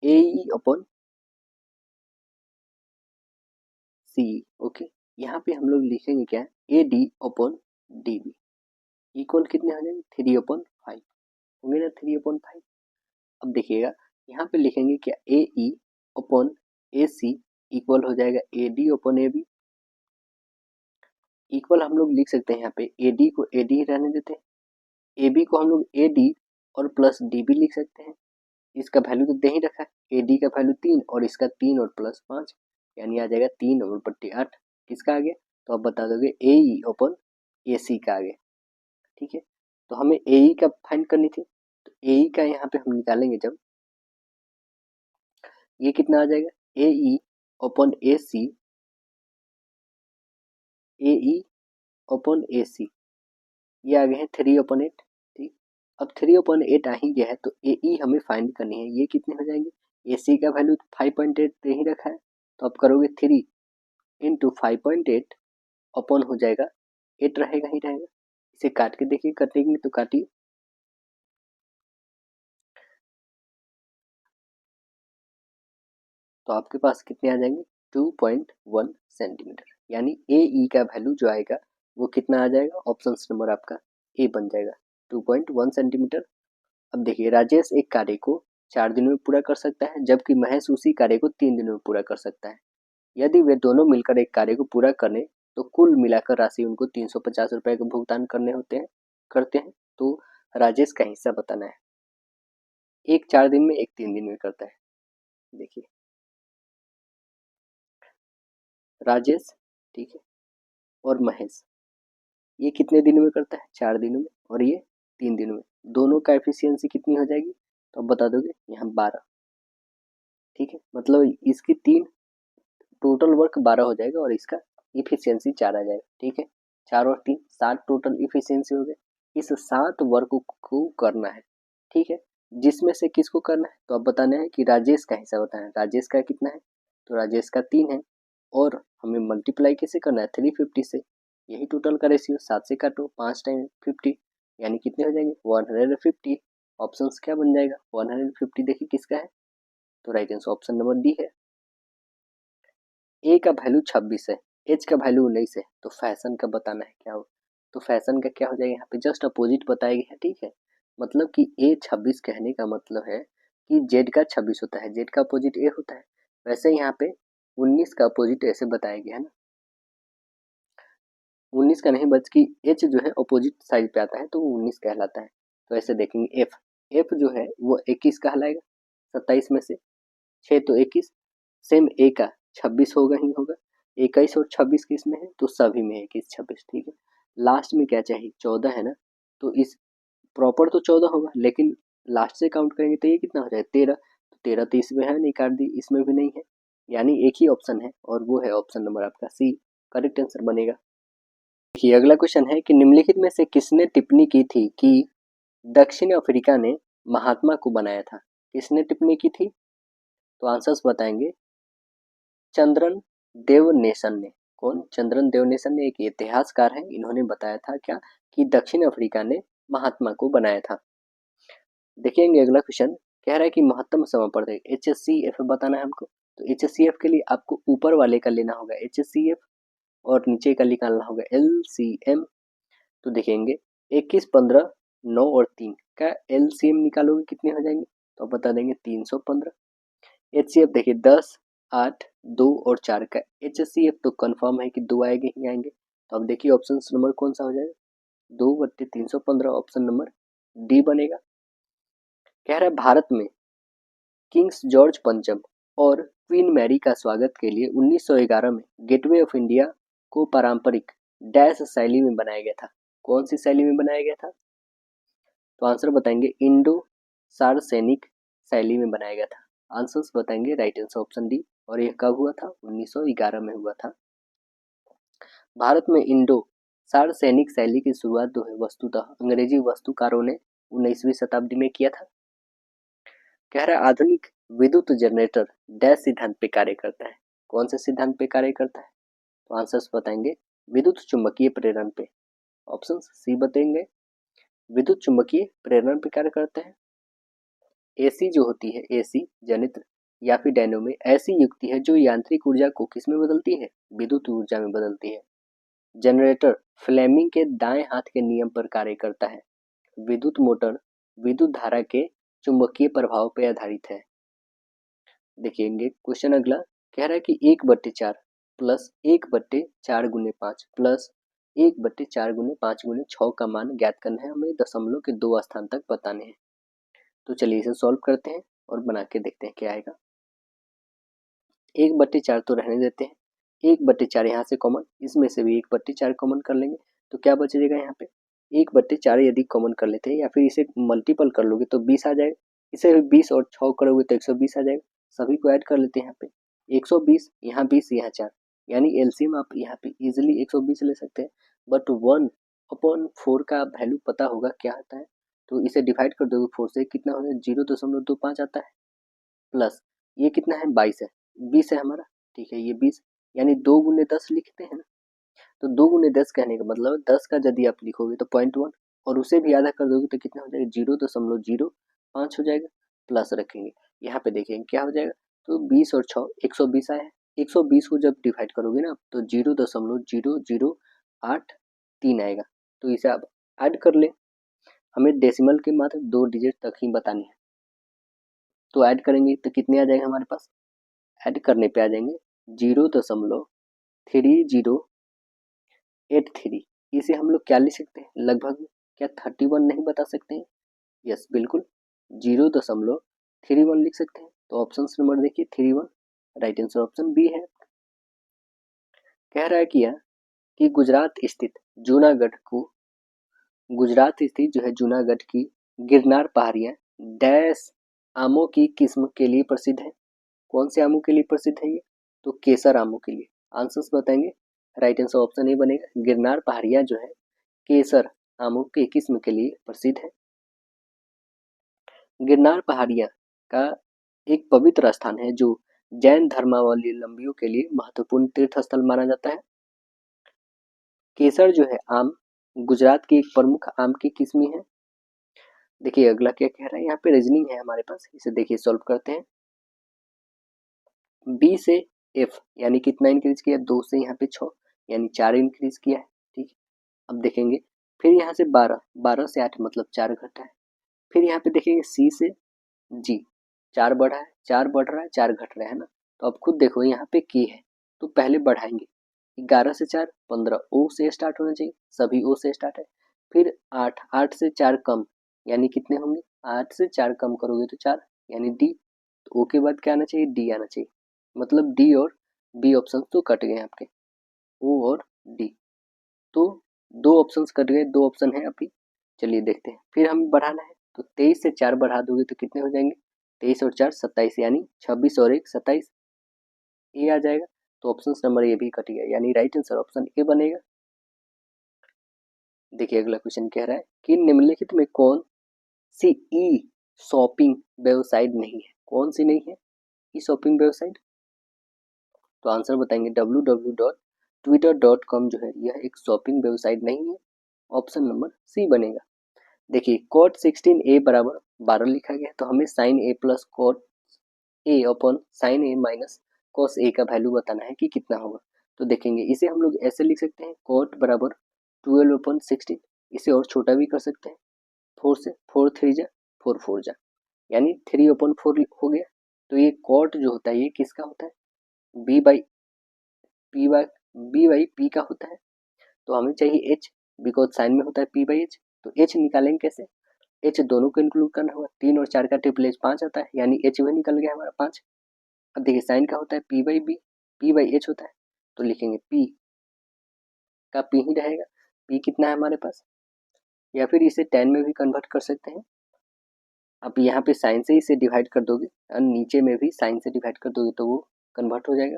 AE open CE, okay. यहाँ पे हम लोग लिखेंगे क्या, A D open D B equal कितने हो जाएंगे 3/5 होंगे ना, 3/5। अब देखिएगा यहाँ पे लिखेंगे क्या, ए ई ओपन ए सी इक्वल हो जाएगा A D open A B. Equal हम लोग लिख सकते हैं यहाँ पे ए डी को ए डी रहने देते हैं, ए बी को हम लोग ए डी और प्लस डी बी लिख सकते हैं। इसका वैल्यू तो दे ही रखा है, ए डी का वैल्यू 3 और इसका 3 और प्लस 5, यानी आ जाएगा 3 और बट्टे 8। किसका आ गया, तो आप बता दोगे ए ई ओपन ए सी का आ गया, ठीक है। तो हमें ए ई का फाइंड करनी थी, तो ए ई का यहाँ पे हम निकालेंगे जब, ये कितना आ जाएगा, ए ई ओपन ए सी, ए ई ओपन ए सी, ये आ गए हैं 3/8, ठीक। अब 3/8 आ ही गया है तो ए ई हमें फाइंड करनी है, ये कितने हो जाएंगे, ए सी का वैल्यू 5.8 दे ही रखा है, तो आप करोगे 3 इंटू 5.8 अपॉन हो जाएगा 8 रहेगा ही रहेगा। इसे काट के देखिए, कटेंगे तो काटिए, तो आपके पास कितने आ जाएंगे 2.1 सेंटीमीटर, यानी ए ई का वैल्यू जो आएगा वो कितना आ जाएगा, ऑप्शन नंबर आपका ए बन जाएगा 2.1 सेंटीमीटर। अब देखिए राजेश एक कार्य को 4 दिनों में पूरा कर सकता है, जबकि महेश उसी कार्य को 3 दिनों में पूरा कर सकता है। यदि वे दोनों मिलकर एक कार्य को पूरा करें तो कुल मिलाकर राशि उनको 350 रुपए का भुगतान करते हैं। तो राजेश का हिस्सा बताना है। एक 4 दिन में, एक 3 दिन में करता है। देखिए राजेश, ठीक है, और महेश ये कितने दिनों में करता है, 4 दिनों में, और ये 3 दिनों में। दोनों का एफिशिएंसी कितनी हो जाएगी, तो अब बता दोगे, यहाँ 12, ठीक है, मतलब इसकी 3 टोटल वर्क 12 हो जाएगा और इसका इफिशियंसी 4 आ जाएगा, ठीक है। 4 और 3 7 टोटल इफिशियंसी हो गए। इस 7 वर्क को करना है, ठीक है, जिसमें से किसको करना है, तो अब बताना है कि राजेश का हिस्सा बताना है। राजेश का कितना है, तो राजेश का 3 है, और हमें मल्टीप्लाई कैसे करना है, 350 से। यही टोटल का रेशियो, 7 से काटो, 5 टाइम 50, यानी कितने हो जाएंगे, 150। ऑप्शन क्या बन जाएगा, 150। देखिए किसका है, तो right answer option number D है। ए का वैल्यू 26 है, एच का वैल्यू 19 है, तो फैशन का बताना है क्या हो, तो फैशन का क्या हो जाएगा, यहाँ पे जस्ट अपोजिट बताया गया है, ठीक है। मतलब कि ए 26 कहने का मतलब है कि जेड का 26 होता है, जेड का अपोजिट ए होता है। वैसे यहाँ पे 19 का अपोजिट ऐसे बताया गया है ना, 19 का नहीं बल्कि एच जो है अपोजिट साइड पे आता है तो वो 19 कहलाता है। तो ऐसे देखेंगे एफ, एफ जो है वो 21 कहलाएगा, 27 में से 6 तो 21, सेम ए का 26 होगा ही होगा, 21 और 26 किस में है, तो सभी में है 21 26, ठीक है। लास्ट में क्या चाहिए, 14 है ना, तो इस प्रॉपर तो 14 होगा, लेकिन लास्ट से काउंट करेंगे तो ये कितना हो जाएगा, 13, तो 13 तो इसमें है नहीं, काट दी, इसमें भी नहीं है, यानी एक ही ऑप्शन है और वो है ऑप्शन नंबर आपका सी, करेक्ट आंसर बनेगा। देखिए अगला क्वेश्चन है कि निम्नलिखित में से किसने टिप्पणी की थी कि दक्षिण अफ्रीका ने महात्मा को बनाया था, किसने टिप्पणी की थी, तो आंसर्स बताएंगे चंद्रन देवनेसन ने। कौन, चंद्रन देवनेसन ने, एक इतिहासकार है, इन्होंने बताया था क्या, कि दक्षिण अफ्रीका ने महात्मा को बनाया था। देखेंगे अगला क्वेश्चन, कह रहा है कि महत्तम समापवर्तक HCF बताना है हमको। तो HCF के लिए आपको ऊपर वाले का लेना होगा HCF और नीचे का निकालना होगा LCM। तो देखेंगे 21 15 9 और 3 का LCM निकालोगे कितने हो जाएंगे, तो बता देंगे 315। HCF देखिए 10 8 2 और 4 का HCF तो कंफर्म है कि 2 आएंगे ही आएंगे। तो अब देखिए ऑप्शन नंबर कौन सा हो जाएगा, 2/315, ऑप्शन नंबर डी बनेगा। कह रहा है भारत में किंग्स जॉर्ज पंचम और क्वीन मैरी का स्वागत के लिए 1911 में गेटवे ऑफ इंडिया को पारंपरिक डैश शैली में बनाया गया था। कौन सी शैली में बनाया गया था, तो आंसर बताएंगे इंडो सार्सेनिक शैली में बनाया गया था। आंसर्स बताएंगे राइट आंसर ऑप्शन डी, और यह कब हुआ था, 1911 में हुआ था। भारत में इंडो सार्सेनिक शैली की शुरुआत जो है वस्तुतः अंग्रेजी वास्तुकारों ने 19वीं शताब्दी में किया था। कह रहा है आधुनिक विद्युत जनरेटर डैश सिद्धांत पे कार्य करता है। कौन से सिद्धांत पे कार्य करता है, तो आंसर्स बताएंगे विद्युत चुंबकीय प्रेरण पे, ऑप्शन सी बताएंगे विद्युत चुंबकीय प्रेरण पे कार्य करते हैं। एसी जो होती है, एसी जनित्र या फिर डायनेमो ऐसी युक्ति है जो यांत्रिक ऊर्जा को किस में बदलती है, विद्युत ऊर्जा में बदलती है। जनरेटर फ्लेमिंग के दाएं हाथ के नियम पर कार्य करता है। विद्युत मोटर विद्युत धारा के चुंबकीय प्रभाव पर आधारित है। देखेंगे क्वेश्चन अगला, कह रहा है कि 1/4 प्लस 1/4 गुने 5 प्लस 1/4 गुने 5 गुने 6 का मान ज्ञात करना है, हमें दशमलव के 2 स्थान तक बताने हैं। तो चलिए इसे सॉल्व करते हैं और बना के देखते हैं क्या आएगा। 1/4 तो रहने देते हैं, 1/4 यहाँ से कॉमन, इसमें से भी 1/4 कॉमन कर लेंगे, तो क्या बचेगा यहाँ पे, 1/4 यदि कॉमन कर लेते हैं या फिर इसे मल्टीपल कर लोगे तो 20 आ जाएगा, इसे 20 और 6 करोगे तो 120 आ जाएगा। सभी को ऐड कर लेते हैं यहाँ पे, 120 यहाँ 20 यहाँ 4, यानी एलसीएम आप यहाँ पे इजिली 120 ले सकते हैं। बट 1/4 का वैल्यू पता होगा क्या आता है, तो इसे डिवाइड कर दोगे 4 से, कितना हो जाए 0.25 आता है, प्लस ये कितना है 22 है, 20 है हमारा, ठीक है, ये 20 यानी 2 गुने 10 लिखते हैं ना, तो 2 गुने 10 कहने का मतलब 10 का यदि आप लिखोगे तो 0.1 और उसे भी आधा कर दोगे तो कितना हो जाएगा 0.05 हो जाएगा, प्लस रखेंगे यहाँ पे देखेंगे क्या हो जाएगा, तो 20 और 6 120 आया है, 120 को जब डिवाइड करोगे ना तो 0.0083 आएगा। तो इसे आप ऐड कर ले। हमें डेसिमल के मात्र 2 डिजिट तक ही बतानी है, तो ऐड करेंगे तो कितने आ जाएंगे हमारे पास। ऐड करने पे आ जाएंगे 0.3083। इसे हम लोग क्या लिख सकते हैं लगभग, क्या 31 नहीं बता सकते हैं? यस बिल्कुल, 0.31 लिख सकते हैं। तो ऑप्शन नंबर देखिए 31, राइट आंसर ऑप्शन बी है। कह रहा है कि यह कि गुजरात स्थित जो है जूनागढ़ की गिरनार पहाड़ियाँ डैश आमों की किस्म के लिए प्रसिद्ध है। कौन से आमों के लिए प्रसिद्ध है ये? तो केसर आमों के लिए। आंसर्स बताएंगे, राइट आंसर ऑप्शन ए बनेगा। गिरनार पहाड़ियाँ जो है केसर आमों के किस्म के लिए प्रसिद्ध है। गिरनार पहाड़ियाँ का एक पवित्र स्थान है जो जैन धर्मावलंबियों के लिए महत्वपूर्ण तीर्थ स्थल माना जाता है। केसर जो है आम गुजरात की एक प्रमुख आम की किस्म है। देखिए अगला क्या कह रहा है, यहाँ पे रीजनिंग है हमारे पास, इसे देखिए सॉल्व करते हैं। बी से एफ यानी कितना इंक्रीज किया, 2 से यहाँ पे 6 यानी 4 इंक्रीज किया है। ठीक है, अब देखेंगे फिर यहाँ से 12 से 8 मतलब 4 घटा है। फिर यहाँ पे देखेंगे सी से जी 4 बढ़ा है, 4 बढ़ रहा है, 4 घट रहा है ना। तो अब खुद देखो यहाँ पे की है तो पहले बढ़ाएंगे। 11 से 4 15 ओ से स्टार्ट होना चाहिए, सभी ओ से स्टार्ट है। फिर 8 से 4 कम यानी कितने होंगे, 8 से 4 कम करोगे तो 4 यानी डी। तो ओ के बाद क्या आना चाहिए, डी आना चाहिए। मतलब डी और बी ऑप्शन तो कट गए आपके, ओ और डी। तो 2 ऑप्शंस कट गए, 2 ऑप्शन है अभी। चलिए देखते हैं, फिर हमें बढ़ाना है तो 23 से 4 बढ़ा दोगे तो कितने हो जाएंगे, 23 और 4 27 यानी 26 और 1 27 ए आ जाएगा। तो ऑप्शन नंबर ए भी कट गया यानी राइट आंसर ऑप्शन ए बनेगा। देखिए अगला क्वेश्चन कह रहा है कि निम्नलिखित में कौन सी ई शॉपिंग वेबसाइट नहीं है, कौन सी नहीं है ई शॉपिंग वेबसाइट। तो आंसर बताएंगे www.twitter.com जो है यह एक शॉपिंग वेबसाइट नहीं है। ऑप्शन नंबर सी बनेगा। देखिए cot 16 a बराबर 12 लिखा गया है तो हमें sin a plus cot a upon sin a minus cos a का वैल्यू बताना है कि कितना होगा। तो देखेंगे इसे हम लोग ऐसे लिख सकते हैं cot बराबर 12 अपॉन 16। इसे और छोटा भी कर सकते हैं, 4 से 4 3 जा 4 4 जा यानी 3 अपॉन 4 हो गया। तो ये cot जो होता है ये किसका होता है, b बाई पी का होता है। तो हमें चाहिए h, बिकॉज साइन में होता है p बाई एच। तो h निकालेंगे कैसे, h दोनों को इंक्लूड करना होगा, 3 और 4 का ट्रिपल h 5 आता है यानी h भी निकल गया हमारा 5। अब देखिए साइन का होता है p by B, p by h होता है तो लिखेंगे p का p ही रहेगा। p कितना है हमारे पास, या फिर इसे 10 में भी कन्वर्ट कर सकते हैं। अब यहाँ पे साइन से इसे डिवाइड कर दोगे और नीचे में भी साइन से डिवाइड कर दोगे तो वो कन्वर्ट हो जाएगा।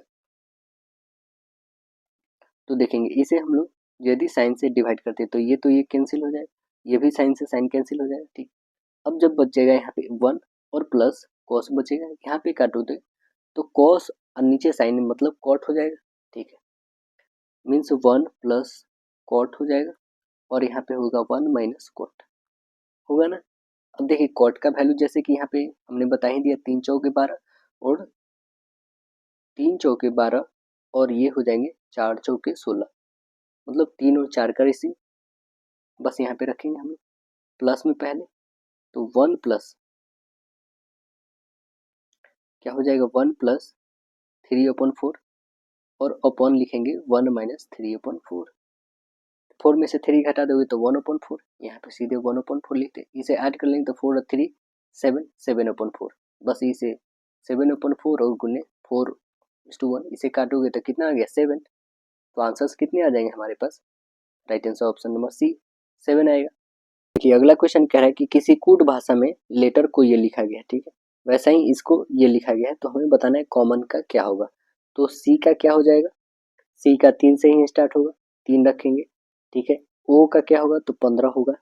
तो देखेंगे इसे हम लोग यदि साइन से डिवाइड करते हैं तो ये कैंसिल हो जाएगा, ये भी साइन से साइन कैंसिल हो जाएगा। ठीक, अब जब बचेगा यहाँ पे 1 और प्लस कॉस बचेगा, यहाँ पे काटोगे तो कॉस और नीचे साइन मतलब कॉट हो जाएगा। ठीक है, मीन्स 1 प्लस कॉट हो जाएगा और यहाँ पे होगा 1 माइनस कॉट, होगा ना। अब देखिए कॉट का वैल्यू जैसे कि यहाँ पे हमने बता ही दिया 3 चौके 12 और 3 चौके 12 और ये हो जाएंगे 4 चौके 16 मतलब 3 और 4 का रेशियो बस यहाँ पे रखेंगे हम लोग प्लस में पहले। तो 1 प्लस क्या हो जाएगा 1 प्लस 3 अपॉन 4 और अपॉन लिखेंगे 1 माइनस 3 अपॉन 4। 4 में से 3 घटा दोगे तो 1 अपॉन 4, यहाँ पे सीधे 1 अपॉन 4 लिखते हैं। इसे ऐड कर लेंगे तो 4 और 3 7 7 अपॉन 4, बस इसे 7 अपॉन 4 और गुने 4:1 इसे काटोगे तो कितना आ गया 7। तो आंसर्स कितने आ जाएंगे हमारे पास, right answer option number C 7 आएगा। देखिए अगला क्वेश्चन कह रहा है कि किसी कूट भाषा में लेटर को ये लिखा गया है, ठीक है, वैसा ही इसको ये लिखा गया है तो हमें बताना है कॉमन का क्या होगा। तो सी का क्या हो जाएगा, सी का 3 से ही स्टार्ट होगा, 3 रखेंगे। ठीक है, ओ का क्या होगा तो 15 होगा,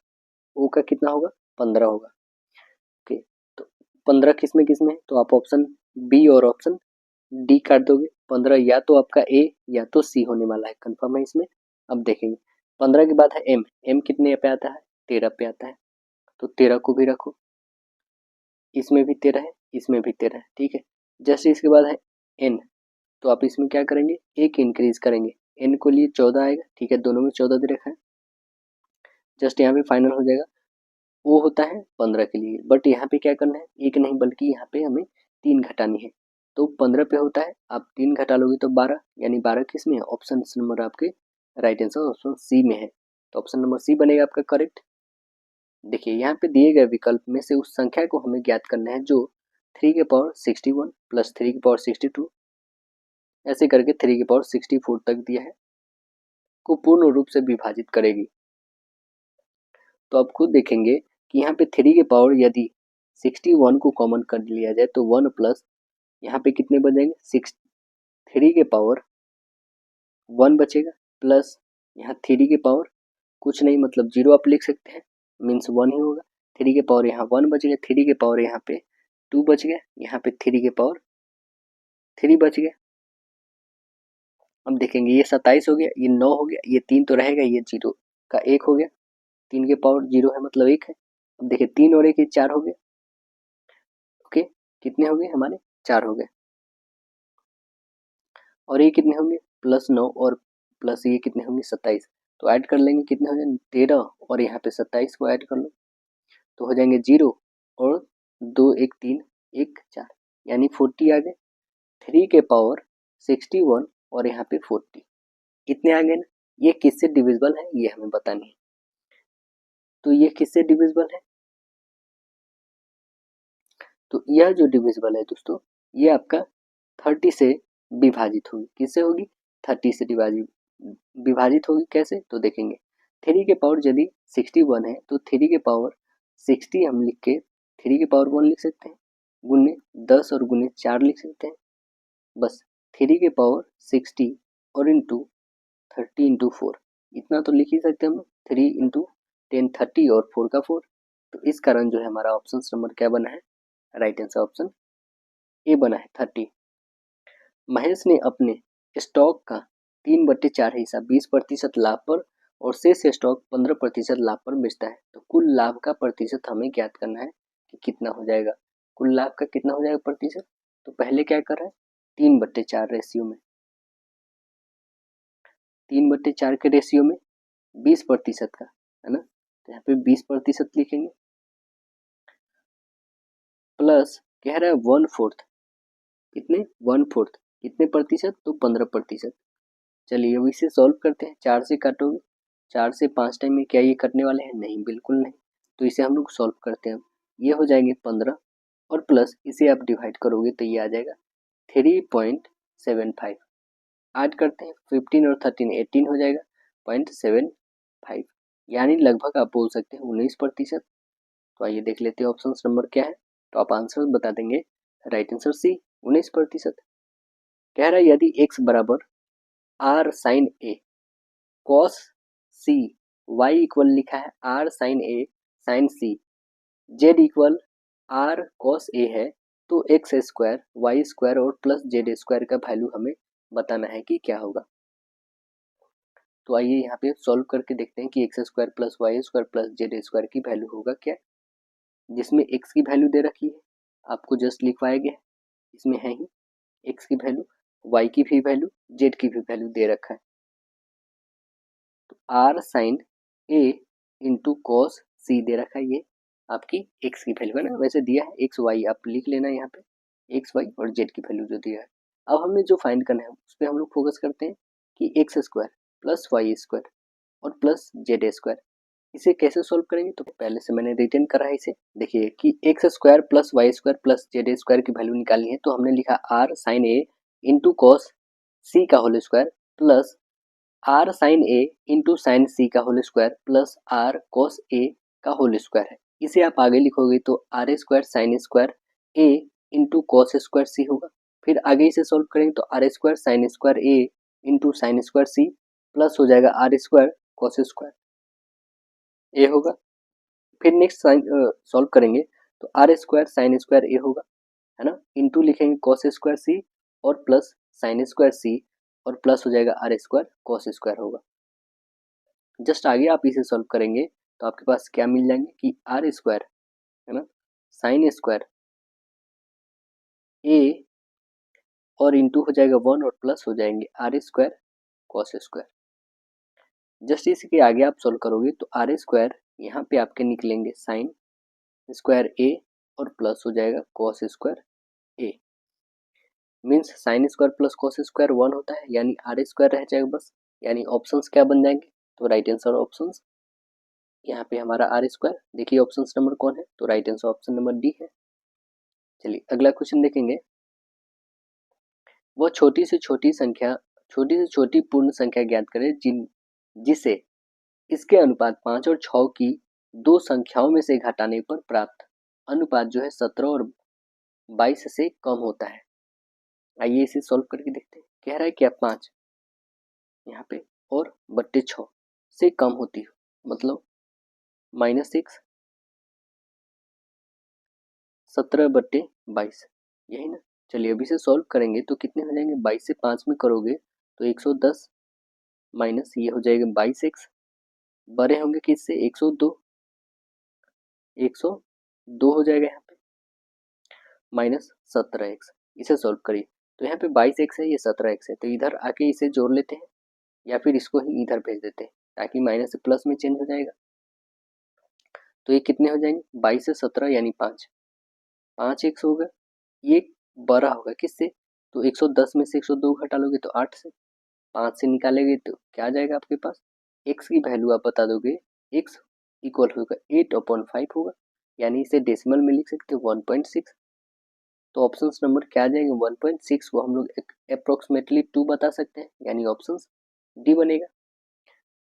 ओ का कितना होगा 15 होगा। ओके, तो 15 किस में है तो आप ऑप्शन बी और ऑप्शन डी काट दोगे। 15 या तो आपका ए या तो सी होने वाला है, कंफर्म है इसमें। अब देखेंगे 15 के बाद है एम, एम कितने पे आता है 13 पे आता है तो 13 को भी रखो, इसमें भी 13 है इसमें भी 13 है। ठीक है, जैसे इसके बाद है एन, तो आप इसमें क्या करेंगे, एक इंक्रीज करेंगे, n को लिए 14 आएगा, ठीक है, दोनों में 14 दे रखा है, जस्ट यहाँ पे फाइनल हो जाएगा। वो होता है 15 के लिए, बट यहाँ पे क्या करना है, एक नहीं बल्कि यहाँ पे हमें 3 घटानी है। तो 15 पे होता है, आप 3 घटा लोगे तो 12, यानी 12 किस में है, ऑप्शन नंबर आपके राइट आंसर ऑप्शन सी में है। तो ऑप्शन नंबर सी बनेगा आपका करेक्ट। देखिए यहाँ पे दिए गए विकल्प में से उस संख्या को हमें ज्ञात करना है जो 3 के पावर 61 प्लस 3 के पावर 62 ऐसे करके 3 के पावर 64 तक दिया है को पूर्ण रूप से विभाजित करेगी। तो आप खुद देखेंगे कि यहाँ पे 3 के पावर यदि 61 को कॉमन कर लिया जाए तो 1 प्लस यहाँ पे कितने बचेंगे, 3 के पावर 1 बचेगा, प्लस यहाँ 3 के पावर कुछ नहीं मतलब 0 आप लिख सकते हैं, मीन्स 1 ही होगा। 3 के पावर यहाँ 1 बच गया, 3 के पावर यहाँ पे 2 बच गया, यहाँ पे 3 के पावर 3 बच गया। अब देखेंगे ये 27 हो गया, ये 9 हो गया, ये 3 तो रहेगा, ये 0 का 1 हो गया, 3 के पावर 0 है मतलब 1 है। अब देखिए 3 और 1 4 हो गया, ओके, कितने हो गए हमारे, 4 हो गए। और ये कितने होंगे, प्लस 9 और प्लस ये कितने होंगे 27, तो ऐड कर लेंगे, कितने हो जाएंगे 13 और यहाँ पे 27 को ऐड कर लो तो हो जाएंगे 0 और 2 1 3 1 4 यानी 40 आ गए। 3 के पावर 61 और यहाँ पे 40 कितने आ गए ना, ये किससे डिविजिबल है ये हमें बतानी है। तो ये किससे डिविजिबल है, तो यह जो डिविजिबल है दोस्तों ये आपका 30 से विभाजित होगी, किससे होगी, 30 से विभाजित होगी कैसे, तो देखेंगे 3 के पावर यदि 61 है तो 3 के पावर 60 हम लिख के 3 के पावर 1 लिख सकते हैं, गुने 10 और गुने 4 लिख सकते हैं, बस 3 के पावर 60 और इंटू 30 इंटू 4 इतना तो लिख ही सकते हैं हम लोग, 3 इंटू 10 30 और 4 का 4। तो इस कारण जो है हमारा ऑप्शन नंबर क्या बना है, राइट आंसर ऑप्शन ए बना है 30। महेश ने अपने स्टॉक का 3/4 हिस्सा 20% लाभ पर और शेष स्टॉक 15% लाभ पर बेचता है, तो कुल लाभ का प्रतिशत हमें ज्ञात करना है कि कितना हो जाएगा, कुल लाभ का कितना हो जाएगा प्रतिशत। तो पहले क्या कर रहा है, 3/4 रेशियो में, 3/4 के रेशियो में 20% का है ना, तो यहाँ पे 20% लिखेंगे, प्लस कह रहा है 1/4 कितने, 1/4 कितने प्रतिशत, तो 15%। चलिए अब इसे सॉल्व करते हैं, 4 से काटोगे, 4 से 5 टाइम में क्या ये कटने वाले हैं, नहीं बिल्कुल नहीं। तो इसे हम लोग सॉल्व करते हैं, ये हो जाएंगे 15 और प्लस इसे आप डिवाइड करोगे तो ये आ जाएगा 3.75। ऐड करते हैं 15 और 13 18 हो जाएगा 0.75 यानी लगभग आप बोल सकते हैं 19%। तो आइए देख लेते हैं ऑप्शन नंबर क्या है, तो आप आंसर बता देंगे, राइट आंसर सी 19%। कह रहा है यदि x बराबर r sine a cos c y equal लिखा है r sine a sine c z equal r cos a है, तो एक्स स्क्वायर वाई स्क्वायर और प्लस जेड स्क्वायर का वैल्यू हमें बताना है कि क्या होगा। तो आइए यहाँ पे सॉल्व करके देखते हैं कि x square plus y square plus z square की वैल्यू होगा क्या, जिसमें एक्स की वैल्यू दे रखी है, आपको जस्ट लिखवाया गया है, इसमें है ही एक्स की वैल्यू, वाई की भी वैल्यू, जेड की भी वैल्यू दे रखा है। तो r sine a into cos c दे रखा है, ये आपकी एक्स की वैल्यू है ना, वैसे दिया है एक्स वाई आप लिख लेना यहाँ पे, एक्स वाई और जेड की वैल्यू जो दिया है। अब हमें जो फाइंड करना है उस पर हम लोग फोकस करते हैं कि x square plus y square और प्लस जेड स्क्वायर इसे कैसे सोल्व करेंगे। तो पहले से मैंने रिटर्न करा है इसे, देखिए कि x square plus y square plus z square की वैल्यू निकालनी है, तो हमने लिखा r sine a into cos c का whole square plus r sine a into sine c का whole square plus r cos a का होल स्क्वायर है। इसे आप आगे लिखोगे तो r square sine square a into cos square c होगा। फिर आगे इसे सोल्व करेंगे तो r square sine square a into sine square c plus हो जाएगा r square cos square a होगा। फिर नेक्स्ट साइन सॉल्व करेंगे तो r square sine square a होगा, है ना, इंटू लिखेंगे कॉस स्क्वायर सी और प्लस साइन स्क्वायर सी और प्लस हो जाएगा आर स्क्वायर कॉस स्क्वायर होगा। जस्ट आगे आप इसे सॉल्व करेंगे तो आपके पास क्या मिल जाएंगे कि आर स्क्वायर है ना साइन स्क्वायर ए और इंटू हो जाएगा 1 और प्लस हो जाएंगे r square cos square. Just इसके आगे आप सोल्व करोगे तो आर स्क्वायर यहाँ पे आपके निकलेंगे साइन स्क्वायर ए और प्लस हो जाएगा cos square a. Means sine square plus cos square 1 होता है, यानी आर स्क्वायर रह जाएगा बस। यानी ऑप्शंस क्या बन जाएंगे, तो राइट आंसर ऑप्शंस यहाँ पे हमारा आर स्क्वायर। देखिए ऑप्शंस नंबर कौन है, तो right answer option number D है। चलिए अगला क्वेश्चन देखेंगे। वह छोटी से छोटी पूर्ण संख्या ज्ञात करें जिसे इसके अनुपात 5 और 6 की दो संख्याओं में से घटाने पर प्राप्त अनुपात जो है 17 और 22 से कम होता है। आइए इसे सॉल्व करके देखते हैं। कह रहा है कि 5 यहाँ पे और बट्टे 6 से कम होती हो, मतलब -6 17/22, यही ना। चलिए अभी से सॉल्व करेंगे तो कितने हो जाएंगे, 22 से 5 में करोगे तो 110 माइनस ये हो जाएगा 22x, बड़े होंगे किससे 102 हो जाएगा यहाँ पे माइनस 17x। इसे सॉल्व करिए तो यहाँ पे 22x है, ये 17x है, तो इधर आके इसे जोड़ लेते हैं या फिर इसको ही इधर भेज देते हैं ताकि माइनस से प्लस में चेंज हो जाएगा। तो ये कितने हो जाएंगे 22 से 17 यानी 5x होगा। ये बड़ा होगा किससे, तो 110 में से 102 घटा लोगे तो 8 से, 5 से निकालेंगे तो क्या आ जाएगा आपके पास, x की वैल्यू आप बता दोगे, x इक्वल होगा 8/5 होगा, यानी इसे डेसिमल में लिख सकते हो 1.6। तो ऑप्शन नंबर क्या आ जाएंगे 1.6 को हम लोग अप्रोक्सीमेटली 2 बता सकते हैं, यानी ऑप्शन डी बनेगा।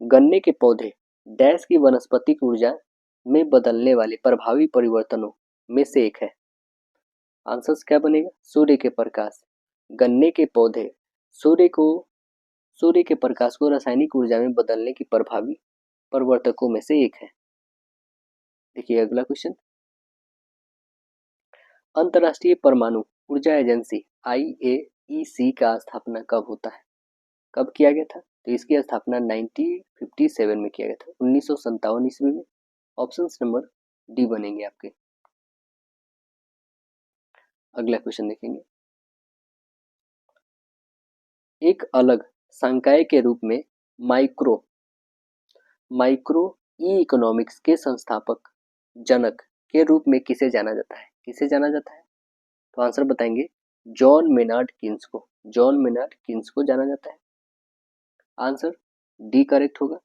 गन्ने के पौधे डैश की वनस्पतिक ऊर्जा में बदलने वाले प्रभावी परिवर्तनों में से एक है। आंसर क्या बनेगा, सूर्य के प्रकाश। गन्ने के पौधे सूर्य के प्रकाश को रासायनिक ऊर्जा में बदलने की प्रभावी परिवर्तकों में से एक है। देखिए अगला क्वेश्चन। अंतर्राष्ट्रीय परमाणु ऊर्जा एजेंसी IAEC का स्थापना कब होता है, कब किया गया था, तो इसकी स्थापना 1957 में किया गया था, 1957 ईस्वी में। ऑप्शन नंबर डी बनेंगे आपके। अगला क्वेश्चन देखेंगे। एक अलग संकाय के रूप में माइक्रो इकोनॉमिक्स के संस्थापक जनक के रूप में किसे जाना जाता है, तो आंसर बताएंगे जॉन मेनार्ड कीन्स को जाना जाता है। आंसर डी करेक्ट होगा।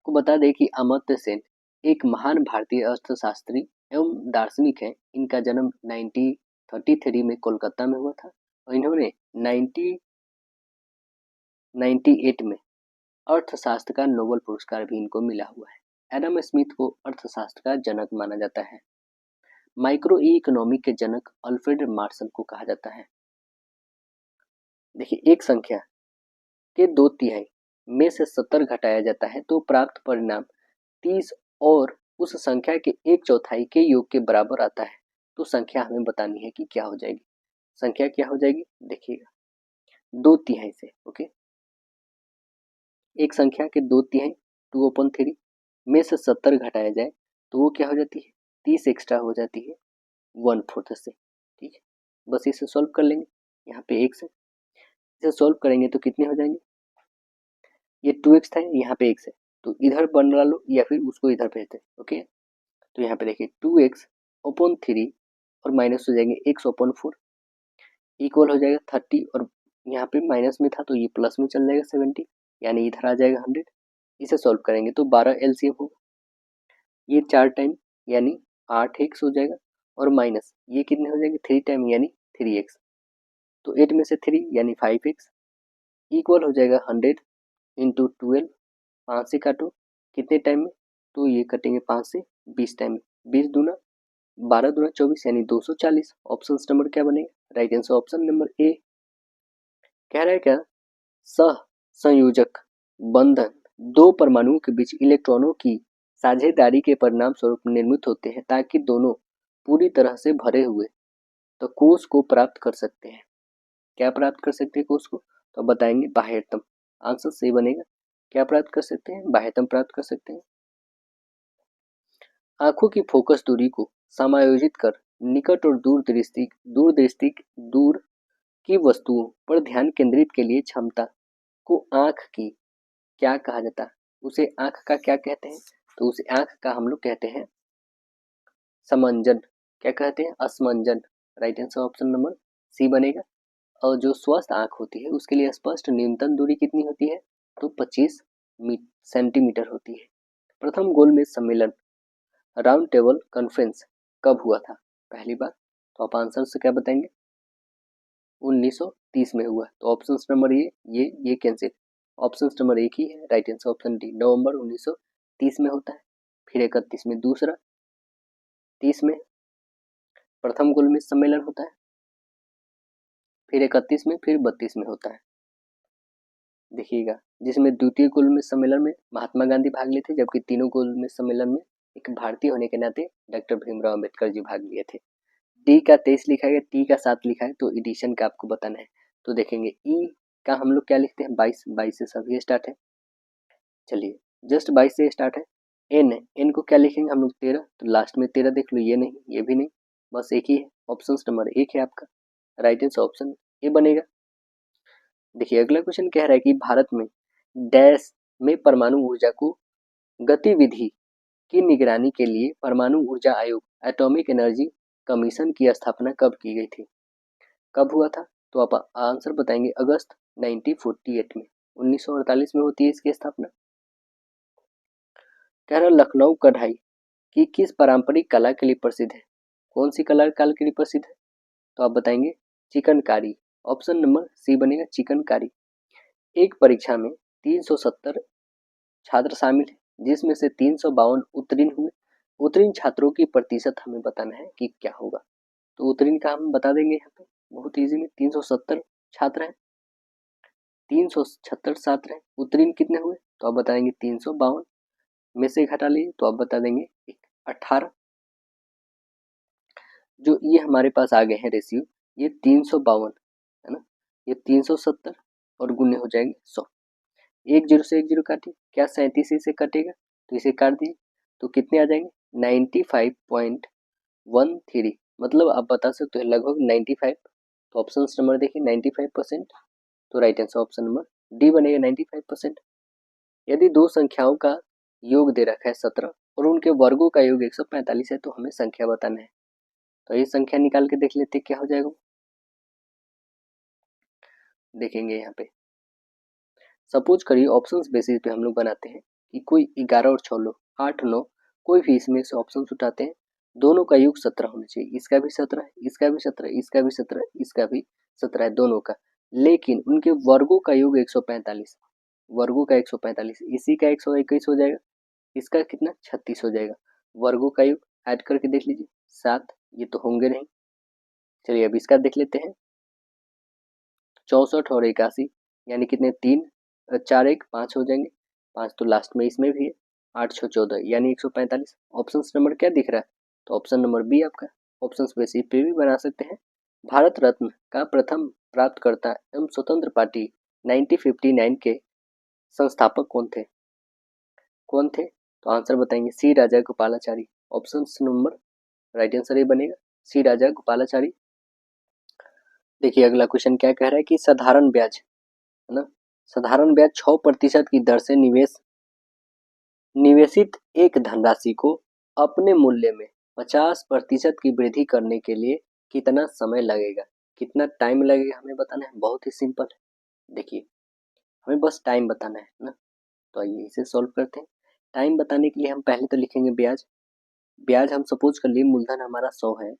को बता दें कि अमर्त्य सेन एक महान भारतीय अर्थशास्त्री एवं दार्शनिक है। इनका जन्म 1933 में कोलकाता में हुआ था और इन्होंने 1998 में अर्थशास्त्र का नोबेल पुरस्कार भी इनको मिला हुआ है। एडम स्मिथ को अर्थशास्त्र का जनक माना जाता है। माइक्रो इकोनॉमिक के जनक अल्फ्रेड मार्शल को कहा जाता है। देखिए एक संख्या के 2/3 में से 70 घटाया जाता है तो प्राप्त परिणाम 30 और उस संख्या के 1/4 के योग के बराबर आता है। तो संख्या हमें बतानी है कि क्या हो जाएगी। संख्या क्या हो जाएगी, देखिएगा 2/3 से, ओके। एक संख्या के 2/3 2/3 में से 70 घटाया जाए तो वो क्या हो जाती है, 30 एक्स्ट्रा हो जाती है 1/4 से। ठीक है, बस इसे सॉल्व कर लेंगे। यहाँ पे x है, इसे सॉल्व करेंगे तो कितने हो जाएंगे, ये 2x था, यहाँ पे x है तो इधर बना लो या फिर उसको इधर भेज दे, ओके। तो यहाँ पे देखिए 2x/3 और माइनस हो जाएंगे x/4 इक्वल हो जाएगा 30 और यहाँ पे माइनस में था तो ये प्लस में चल जाएगा 70, यानी इधर आ जाएगा 100। इसे सॉल्व करेंगे तो 12 LCM होगा, ये 4 टाइम यानी 8x हो जाएगा और माइनस ये कितने हो जाएंगे 3 टाइम यानी 3x, तो 8 में से 3 यानी 5x इक्वल हो जाएगा 100 इंटू 12। 5 से काटो कितने टाइम में, तो ये कटेंगे 5 से 20 टाइम में, 20 दूना 12 दूना 24 यानी 240। ऑप्शन नंबर क्या बनेगा, right answer option number A. कह रहा है क्या, सह संयोजक बंधन दो परमाणुओं के बीच इलेक्ट्रॉनों की साझेदारी के परिणाम स्वरूप निर्मित होते हैं ताकि दोनों पूरी तरह से भरे हुए तो कोष को प्राप्त कर सकते हैं। क्या प्राप्त कर सकते हैं कोष को, तो बताएंगे बाह्यतम। आंसर सही बनेगा, क्या प्राप्त कर सकते हैं, बाह्यतम प्राप्त कर सकते हैं। आंखों की फोकस दूरी को समायोजित कर निकट और दूर की वस्तुओं पर ध्यान केंद्रित के लिए क्षमता को आँख की क्या कहा जाता है? उसे आँख का क्या कहते हैं? तो उसे आँख का हम लोग कहते हैं समंजन। क्या कहते हैं? असमंजन। Right answer option number C बनेगा। और जो स्वस्थ आँख होती है उसके लिए स्पष्ट न्यूनतम दूरी कितनी होती है? तो 25 सेंटीमीटर होती है। प्रथम गोलमेज सम्मेलन राउंड टेबल कॉन्फ्रेंस कब हुआ था? पहली बार। तो आप आंसर से क्या बताएंगे? 1930 में हुआ। तो ऑप्शन नंबर ये कैंसिल। ऑप्शन नंबर एक ही है। राइट आंसर ऑप्शन डी, नवंबर 1930 में होता है। फिर 31 में दूसरा, 30 में प्रथम गोलमेज सम्मेलन होता है, फिर 31 में, फिर 32 में होता है। देखिएगा, जिसमें द्वितीय गोलमेज सम्मेलन में महात्मा गांधी भाग लिए थे, जबकि तीनों गोलमेज सम्मेलन में एक भारतीय होने के नाते डॉक्टर भीमराव अम्बेडकर जी भाग लिए थे। डी का 23 लिखा है, टी का 7 लिखा है, तो एडिशन का आपको बताना है। तो देखेंगे ई का हम लोग क्या लिखते हैं? 22, 22 से सभी स्टार्ट है। चलिए, जस्ट 22 से स्टार्ट है। एन है, एन को क्या लिखेंगे हम लोग? 13। तो लास्ट में 13 देख लो, ये नहीं, ये भी नहीं, बस एक ही है। ऑप्शन नंबर एक है आपका। राइट आंसर ऑप्शन ए बनेगा। देखिए, अगला क्वेश्चन कह रहा है कि भारत में डैश में परमाणु ऊर्जा को गतिविधि की निगरानी के लिए परमाणु ऊर्जा आयोग एटॉमिक एनर्जी कमीशन की स्थापना कब की गई थी? कब हुआ था? तो आप आंसर बताएंगे। अगस्त 1948 में, 1948 में होती है इसकी स्थापना। कह रहा लखनऊ कढ़ाई की किस पारंपरिक कला के लिए प्रसिद्ध है? कौन सी कला के लिए प्रसिद्ध है? तो आप बताएंगे चिकनकारी। ऑप्शन नंबर सी बनेगा, चिकनकारी। एक परीक्षा में 370 छात्र शामिल है, जिसमें से 352 उत्तीर्ण हुए। उत्तीर्ण छात्रों की प्रतिशत हमें बताना है कि क्या होगा। तो उत्तीर्ण का हम बता देंगे यहाँ पे बहुत इजी में। 370 छात्र हैं, 376 छात्र हैं, उत्तीर्ण कितने हुए? तो आप बताएंगे 352 में से घटा लीजिए, तो आप बता देंगे 18। जो ये हमारे पास आ गए हैं रेशियो, ये 352 है ना, ये 370 और गुने हो जाएंगे 100। एक जीरो से एक जीरो काटिए, क्या 37 से कटेगा? तो इसे काट दीजिए, तो कितने आ जाएंगे? 95.13, मतलब आप बता सकते हो लगभग 95। तो ऑप्शन नंबर देखिए 95%। तो right answer option number D बनेगा 95%। यदि दो संख्याओं का योग दे रखा है 17 और उनके वर्गों का योग 145 है, तो हमें संख्या बताना है। तो ये संख्या निकाल के देख लेते क्या हो जाएगा। देखेंगे यहाँ पे, सपोज करिए ऑप्शंस बेसिस पे हम लोग बनाते हैं कि कोई 11 और 6 लो, 8, 9, कोई भी इसमें से ऑप्शन उठाते हैं। दोनों का योग 17 होना चाहिए, इसका भी 17 है, इसका भी 17, इसका भी 17, इसका भी 17 है, दोनों का। लेकिन उनके वर्गों का योग 145, वर्गों का 145, इसी का 121 हो जाएगा, इसका कितना 36 हो जाएगा। वर्गों का योग ऐड करके देख लीजिए 7, ये तो होंगे नहीं। चलिए अब इसका देख लेते हैं। 64 और 81 यानी कितने? 3, 4, 1, 5 हो जाएंगे। 5 तो लास्ट में इसमें भी है। 8, 6, 14 यानी 145। ऑप्शन नंबर क्या दिख रहा है? तो ऑप्शन नंबर बी आपका। ऑप्शन बेसिस पे भी बना सकते हैं। भारत रत्न का प्रथम प्राप्तकर्ता एवं स्वतंत्र पार्टी 1959 के संस्थापक कौन थे? कौन थे? तो आंसर बताएंगे C Rajagopalachari. Option number right answer ये बनेगा, सी राजा गोपालाचारी। देखिए अगला क्वेश्चन क्या कह रहा है कि साधारण ब्याज है ना, साधारण ब्याज 6% की दर से निवेशित एक धनराशि को अपने मूल्य में 50% की वृद्धि करने के लिए कितना समय लगेगा? कितना टाइम लगेगा हमें बताना है। बहुत ही सिंपल है। देखिए, हमें बस टाइम बताना है ना। तो आइए इसे सॉल्व करते हैं। टाइम बताने के लिए हम पहले तो लिखेंगे ब्याज। ब्याज हम सपोज कर लिए मूलधन हमारा 100 है,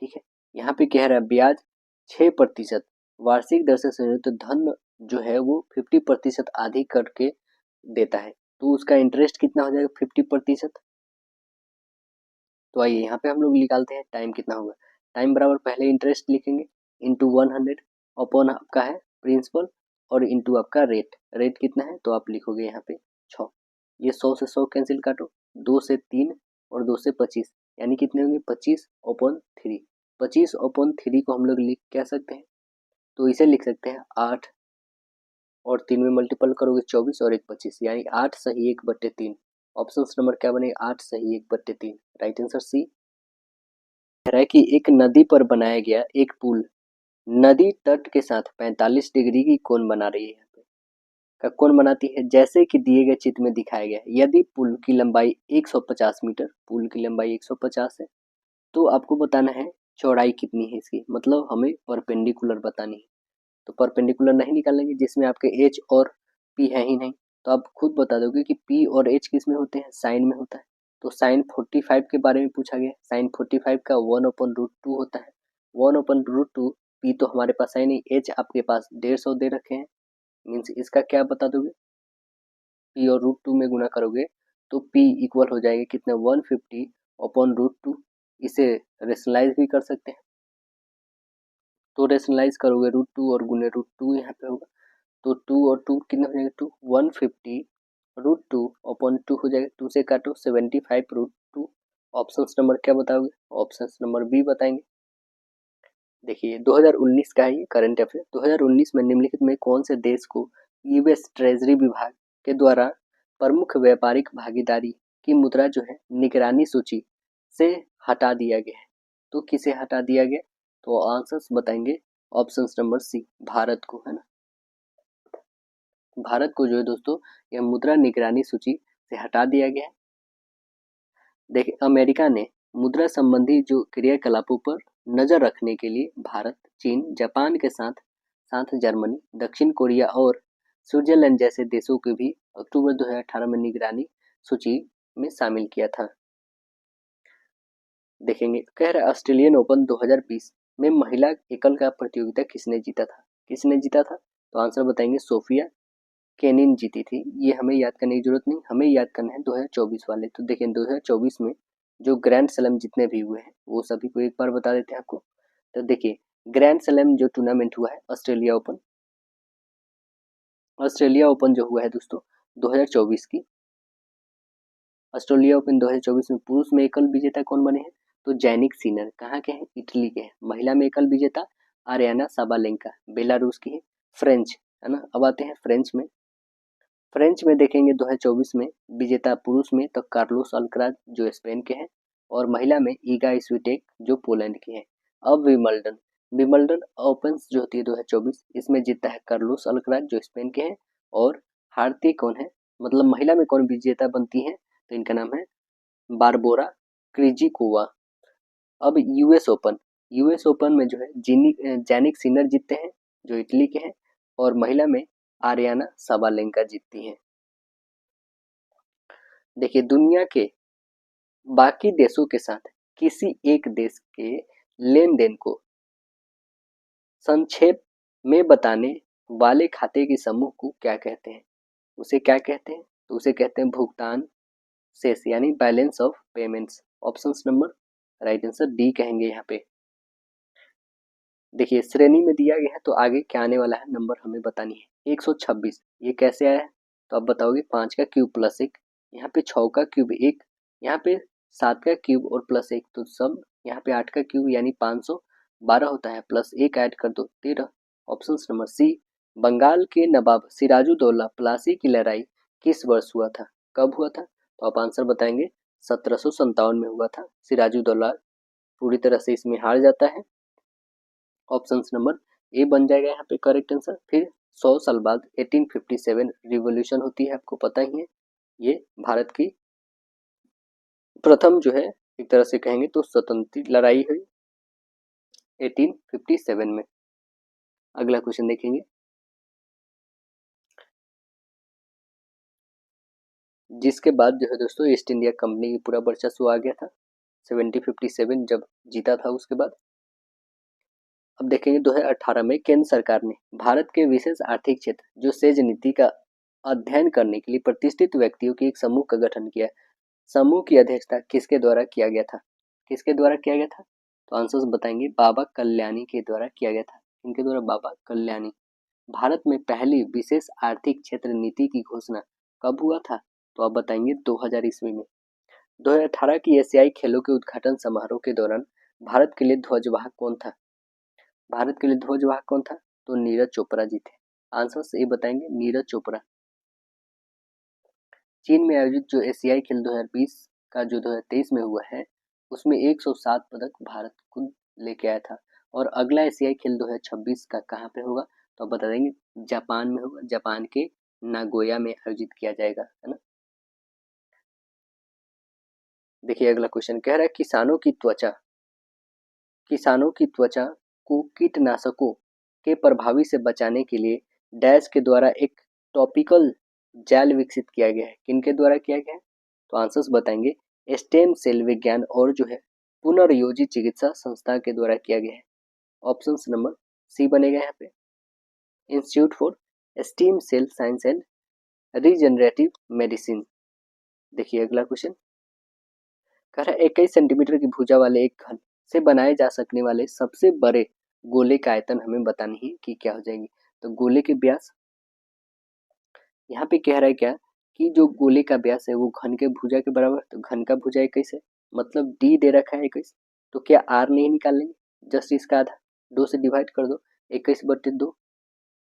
ठीक है। यहाँ पे कह रहा है ब्याज 6% वार्षिक दर से संयुक्त धन जो है वो 50% आधी करके देता है, तो उसका इंटरेस्ट कितना हो जाएगा? 50%। तो आइए यहाँ पे हम लोग निकालते हैं टाइम कितना होगा। टाइम बराबर पहले इंटरेस्ट लिखेंगे इंटू 100 अपॉन आपका है प्रिंसिपल और इंटू आपका रेट। रेट कितना है? तो आप लिखोगे यहाँ पे 6। ये 100 से 100 कैंसिल काटो, 2 से 3 और 2 से 25 यानी कितने होंगे? 25/3। 25/3 को हम लोग लिख कह सकते हैं, तो इसे लिख सकते हैं 8 और 3 में मल्टीपल करोगे 24 और 1 25 यानी 8 सही 1/3। ऑप्शन नंबर क्या बनेगा? 8 सही 1/3। Right answer C. कह रहा है कि एक नदी पर बनाया गया एक पुल नदी तट के साथ 45 डिग्री की कोण बना रही है। यहाँ पे का कोण बनाती है जैसे कि दिए गए चित्र में दिखाया गया है। यदि पुल की लंबाई 150 मीटर, पुल की लंबाई 150 है, तो आपको बताना है चौड़ाई कितनी है इसकी, मतलब हमें परपेंडिकुलर बतानी है। तो परपेंडिकुलर नहीं निकालेंगे जिसमें आपके एच और पी है ही नहीं, तो आप खुद बता दोगे कि पी और एच किस में होते हैं, साइन में होता है। तो साइन 45 के बारे में पूछा गया, साइन 45 का 1/√2 होता है। 1/√2 पी तो हमारे पास है नहीं, एच आपके पास 150 दे रखे हैं, मीन्स इसका क्या बता दोगे, पी और √2 में गुना करोगे तो पी इक्वल हो जाएगा कितने, 150/√2। इसे रेशनलाइज भी कर सकते हैं, तो रेशनलाइज करोगे √2 और गुने √2 यहाँ पे होगा, तो 2 और 2 कितना हो जाएगा, 2 150/2/2 हो जाएगा, 2 से काटो 75/2। ऑप्शन नंबर क्या बताओगे, ऑप्शन नंबर बी बताएंगे। देखिए 2019 का है ये करंट अफेयर। 2019 में निम्नलिखित में कौन से देश को यूएस ट्रेजरी विभाग के द्वारा प्रमुख व्यापारिक भागीदारी की मुद्रा जो है निगरानी सूची से हटा दिया गया है, तो किसे हटा दिया गया, तो आंसर्स बताएंगे ऑप्शन नंबर सी, भारत को, है ना। भारत को जो है दोस्तों यह मुद्रा निगरानी सूची से हटा दिया गया है। देखिए अमेरिका ने मुद्रा संबंधी जो क्रियाकलापों पर नजर रखने के लिए भारत, चीन, जापान के साथ साथ जर्मनी, दक्षिण कोरिया और स्विट्जरलैंड जैसे देशों को भी अक्टूबर 2018 में निगरानी सूची में शामिल किया था। देखेंगे कह रहा है ऑस्ट्रेलियन ओपन 2020 में महिला एकल का प्रतियोगिता किसने जीता था, किसने जीता था, तो आंसर बताएंगे सोफिया केनिन जीती थी। ये हमें याद करने की जरूरत नहीं, हमें याद करना है 2024 वाले। तो देखिए 2024 में जो ग्रैंड स्लैम जितने भी हुए हैं वो सभी को एक बार बता देते हैं आपको। तो देखिए ग्रैंड स्लैम जो टूर्नामेंट हुआ है ऑस्ट्रेलिया ओपन, ऑस्ट्रेलिया ओपन जो हुआ है दोस्तों 2024 की, ऑस्ट्रेलिया ओपन 2024 में पुरुष में एकल विजेता कौन बने हैं, तो जैनिक सिनर, कहाँ के हैं, इटली के हैं। महिला में एकल विजेता आर्याना साबालेंका, बेलारूस की है, फ्रेंच, है ना। अब आते हैं फ्रेंच में। फ्रेंच में देखेंगे 2024 में विजेता पुरुष में तो कार्लोस अल्कराज जो स्पेन के हैं, और महिला में ईगा स्विटेक जो पोलैंड की है। अब विमल्डन, विमल्डन ओपन जो होती है 2024, इसमें जीता है कार्लोस अल्कराज जो स्पेन के हैं, और हारती कौन है, मतलब महिला में कौन विजेता बनती है, तो इनका नाम है बारबोरा क्रिजिकोवा। अब यूएस ओपन, यूएस ओपन में जो है जैनिक सिनर जीतते हैं जो इटली के हैं, और महिला में आर्याना साबालेंका जीतती हैं। देखिए दुनिया के बाकी देशों के साथ किसी एक देश के लेन देन को संक्षेप में बताने वाले खाते के समूह को क्या कहते हैं, उसे क्या कहते हैं, तो उसे कहते हैं भुगतान शेष यानी balance of payments. Option number right answer D कहेंगे यहाँ पे। देखिए श्रेणी में दिया गया है तो आगे क्या आने वाला है नंबर हमें बतानी है। 126 ये कैसे आया है, तो आप बताओगे 5 का क्यूब प्लस 1, यहाँ पे 6 का क्यूब 1, यहाँ पे 7 का क्यूब और प्लस 1, तो सब यहाँ पे 8 का क्यूब यानी 512 होता है, प्लस 1 ऐड कर दो 13। ऑप्शन नंबर सी, बंगाल के नवाब सिराजुद्दौला प्लासी की लड़ाई किस वर्ष हुआ था, कब हुआ था, तो आप आंसर बताएंगे 1757 में हुआ था। सिराजुद्दौला पूरी तरह से इसमें हार जाता है, ऑप्शन नंबर ए बन जाएगा यहाँ पे करेक्ट आंसर। फिर 100 साल बाद 1857 रिवॉल्यूशन होती है, आपको पता ही है, ये भारत की प्रथम जो है एक तरह से कहेंगे तो स्वतंत्र लड़ाई हुई 1857 में। अगला क्वेश्चन देखेंगे, जिसके बाद जो है दोस्तों ईस्ट इंडिया कंपनी की पूरा वर्चस्व आ गया था 1757 जब जीता था उसके बाद। अब देखेंगे 2018 में केंद्र सरकार ने भारत के विशेष आर्थिक क्षेत्र जो सेज नीति का अध्ययन करने के लिए प्रतिष्ठित व्यक्तियों के एक समूह का गठन किया। समूह की अध्यक्षता किसके द्वारा किया गया था, किसके द्वारा किया गया था, तो आंसर्स बताएंगे बाबा कल्याणी के द्वारा किया गया था। इनके द्वारा बाबा कल्याणी। भारत में पहली विशेष आर्थिक क्षेत्र नीति की घोषणा कब हुआ था, तो आप बताएंगे 2000 ईस्वी में। 2018 की एशियाई खेलों के उद्घाटन समारोह के दौरान भारत के लिए ध्वजवाहक कौन था, भारत के लिए ध्वजवाहक कौन था, तो नीरज चोपड़ा जी थे। आंसर सही बताएंगे नीरज चोपड़ा। चीन में आयोजित जो एशियाई खेल 2020 का जो 2023 में हुआ है उसमें 107 पदक भारत खुद लेके आया था। और अगला एशियाई खेल 2026 का कहाँ पे होगा, तो आप बता देंगे जापान में होगा, जापान के नागोया में आयोजित किया जाएगा, है ना। देखिए अगला क्वेश्चन कह रहा है किसानों की त्वचा को कीटनाशकों के प्रभावी से बचाने के लिए डैश के द्वारा एक टॉपिकल जेल विकसित किया गया है। किनके द्वारा किया गया है, तो आंसर्स बताएंगे स्टेम सेल विज्ञान और जो है पुनर्योजी चिकित्सा संस्था के द्वारा किया गया है। ऑप्शन नंबर सी बनेगा यहाँ पे, institute for stem cell science and regenerative medicine. देखिए अगला क्वेश्चन कह रहा है 21 सेंटीमीटर की भुजा वाले एक घन से बनाए जा सकने वाले सबसे बड़े गोले का आयतन हमें बतानी है कि क्या हो जाएगी। तो गोले के व्यास, यहाँ पे कह रहा है क्या कि जो गोले का व्यास है वो घन के भुजा के बराबर, तो घन का भुजा 21 है, मतलब डी दे रखा है 21, तो क्या आर नहीं निकाल लेंगे, जस्ट इसका आधा 2 से डिवाइड कर दो, 21/2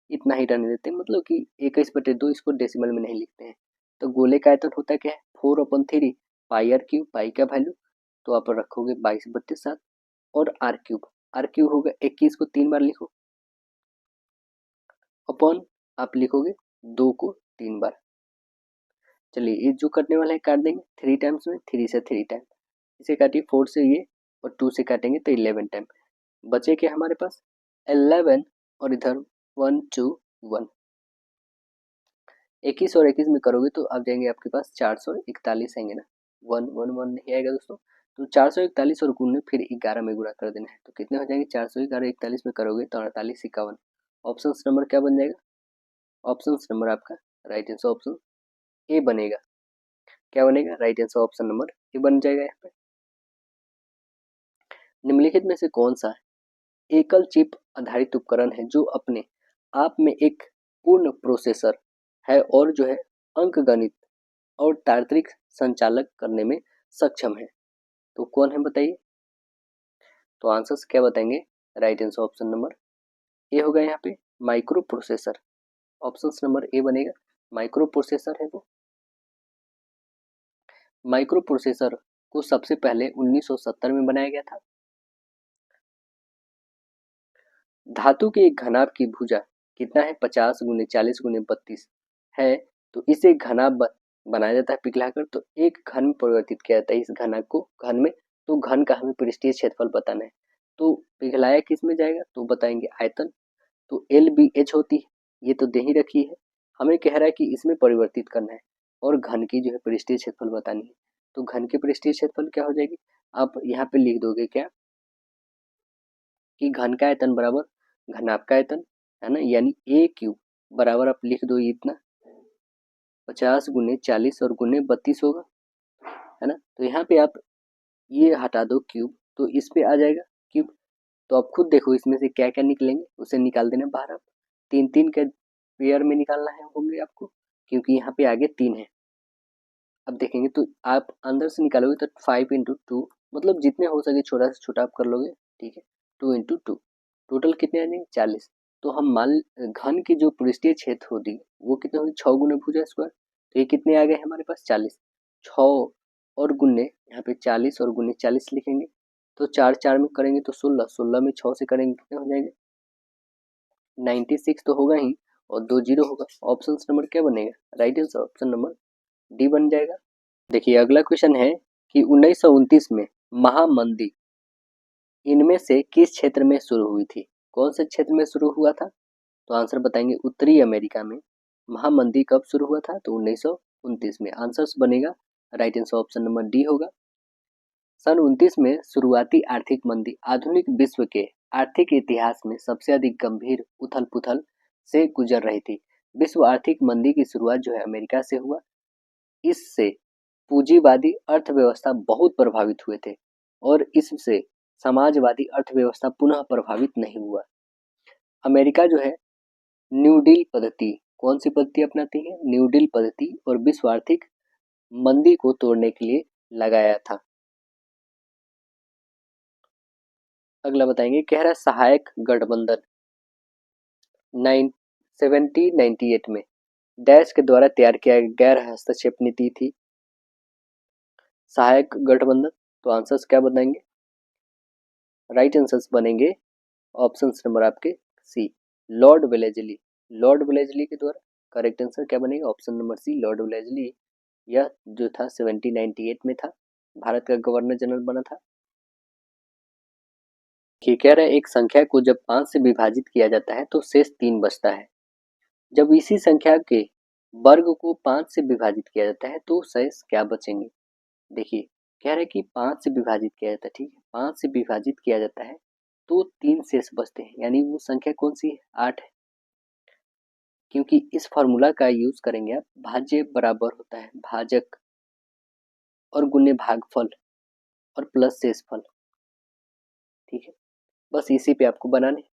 इतना ही रहने देते हैं, मतलब कि 21/2 इसको डेसिमल में नहीं लिखते हैं। तो गोले का आयतन होता क्या है 4/3 पाई आर क्यूब, पाई का वैल्यू तो आप रखोगे 22/7 और आर क्यूब होगा 21 को 3 बार लिखो, अपॉन आप लिखोगे 2 को 3 बार। चलिए ये जो करने वाला है काट देंगे 3 टाइम्स में, 3 से 3 टाइम, इसे काटिए 4 से ये और 2 से काटेंगे तो 11 टाइम, बचे क्या हमारे पास 11 और इधर 1 2 1, 21 और 21 में करोगे तो आप जाएंगे आपके पास 441 आएंगे ना, 1 नहीं आएगा दोस्तों, तो 441 और गुने फिर 11 में गुणा कर देना है, तो कितने हो जाएंगे 411 41 में करोगे तो 48 51। ऑप्शन नंबर क्या बन जाएगा, ऑप्शन नंबर आपका राइट आंसर ऑप्शन ए बनेगा। क्या बनेगा, right answer option number A बन जाएगा यहाँ पे। निम्नलिखित में से कौन सा एकल चिप आधारित उपकरण है जो अपने आप में एक पूर्ण प्रोसेसर है और जो है अंकगणित और तार्किक संचालक करने में सक्षम है, तो कौन है बताइए। तो आंसर्स क्या बताएंगे, right answer option number A होगा यहाँ पे micro processor, option number A बनेगा माइक्रो प्रोसेसर है वो। माइक्रो प्रोसेसर को सबसे पहले 1970 में बनाया गया था। धातु के एक घनाभ की भुजा कितना है 50 गुने 40 गुने 32 है, तो इसे घनाभ बनाया जाता है पिघलाकर, तो एक घन में परिवर्तित किया जाता है इस घनाभ को घन में, तो घन का हमें पृष्ठीय क्षेत्रफल बताना है, तो पिघलाया किस में जाएगा तो बताएंगे आयतन, तो LBH होती है, ये तो दे ही रखी है, हमें कह रहा है कि इसमें परिवर्तित करना है और घन की जो है पृष्ठीय क्षेत्रफल बतानी है, तो घन की पृष्ठीय क्षेत्रफल क्या हो जाएगी, आप यहाँ पे लिख दोगे क्या कि घन का आयतन बराबर घनाभ का आयतन, है ना, यानी ए क्यूब बराबर आप लिख दो इतना 50 गुने 40 और गुने 32 होगा, है ना, तो यहाँ पे आप ये हटा दो क्यूब तो इस पे आ जाएगा क्यूब, तो आप खुद देखो इसमें से क्या क्या निकलेंगे उसे निकाल देना बाहर, आप 3 3 के पेयर में निकालना है होंगे आपको, क्योंकि यहाँ पे आगे 3 है। अब देखेंगे तो आप अंदर से निकालोगे तो 5 × 2 मतलब जितने हो सके छोटा से छोटा आप कर लोगे, ठीक है, 2 × 2 टोटल कितने आ जाएंगे 40, तो हम मान घन की जो पृष्ठीय क्षेत्र होती है वो कितने होगी 6 गुने भुजा स्क्वायर, तो ये कितने आ गए हमारे पास 40, 6 और गुने यहाँ पे 40 और गुने 40 लिखेंगे, तो 4 4 में करेंगे तो 16, 16 में 6 से करेंगे कितने हो जाएंगे 96 तो होगा ही और 2 जीरो होगा, ऑप्शन नंबर क्या बनेगा, right answer option number D बन जाएगा। देखिए अगला क्वेश्चन है कि 1929 में महामंदी इनमें से किस क्षेत्र में शुरू हुई थी, कौन से क्षेत्र में शुरू हुआ था, तो आंसर बताएंगे उत्तरी अमेरिका में महामंदी कब शुरू हुआ था, तो 1929 में, आंसर्स बनेगा right answer option number D होगा। सन 29 में शुरुआती आर्थिक मंदी आधुनिक विश्व के आर्थिक इतिहास में सबसे अधिक गंभीर उथल पुथल से गुजर रही थी। विश्व आर्थिक मंदी की शुरुआत जो है अमेरिका से हुआ, इससे पूंजीवादी अर्थव्यवस्था बहुत प्रभावित हुए थे और इससे समाजवादी अर्थव्यवस्था पुनः प्रभावित नहीं हुआ। अमेरिका जो है न्यू डील पद्धति, कौन सी पद्धति अपनाती है, न्यू डील पद्धति, और विश्व आर्थिक मंदी को तोड़ने के लिए लगाया था। अगला बताएंगे कह रहा है सहायक गठबंधन 1798 में डैश के द्वारा तैयार किया गया गैर हस्तक्षेप नीति थी। सहायक गठबंधन तो आंसर्स क्या बनाएंगे? राइट आंसर्स बनेंगे ऑप्शन नंबर आपके C, Lord Wellesley. Lord Wellesley के द्वारा करेक्ट आंसर क्या बनेगा? Option number C, Lord Wellesley. यह जो था 1798 में था, भारत का गवर्नर जनरल बना था। कह रहा है एक संख्या को जब 5 से विभाजित किया जाता है तो शेष 3 बचता है। जब इसी संख्या के वर्ग को 5 से विभाजित किया जाता है तो शेष क्या बचेंगे? देखिए कह रहा है कि 5 से विभाजित किया जाता है, ठीक है, 5 से विभाजित किया जाता है तो 3 शेष बचते हैं, यानी वो संख्या कौन सी है? 8 है। क्योंकि इस फॉर्मूला का यूज करेंगे आप, भाज्य बराबर होता है भाजक और गुणे भागफल और प्लस शेषफल, ठीक है। बस इसी पे आपको बनाने,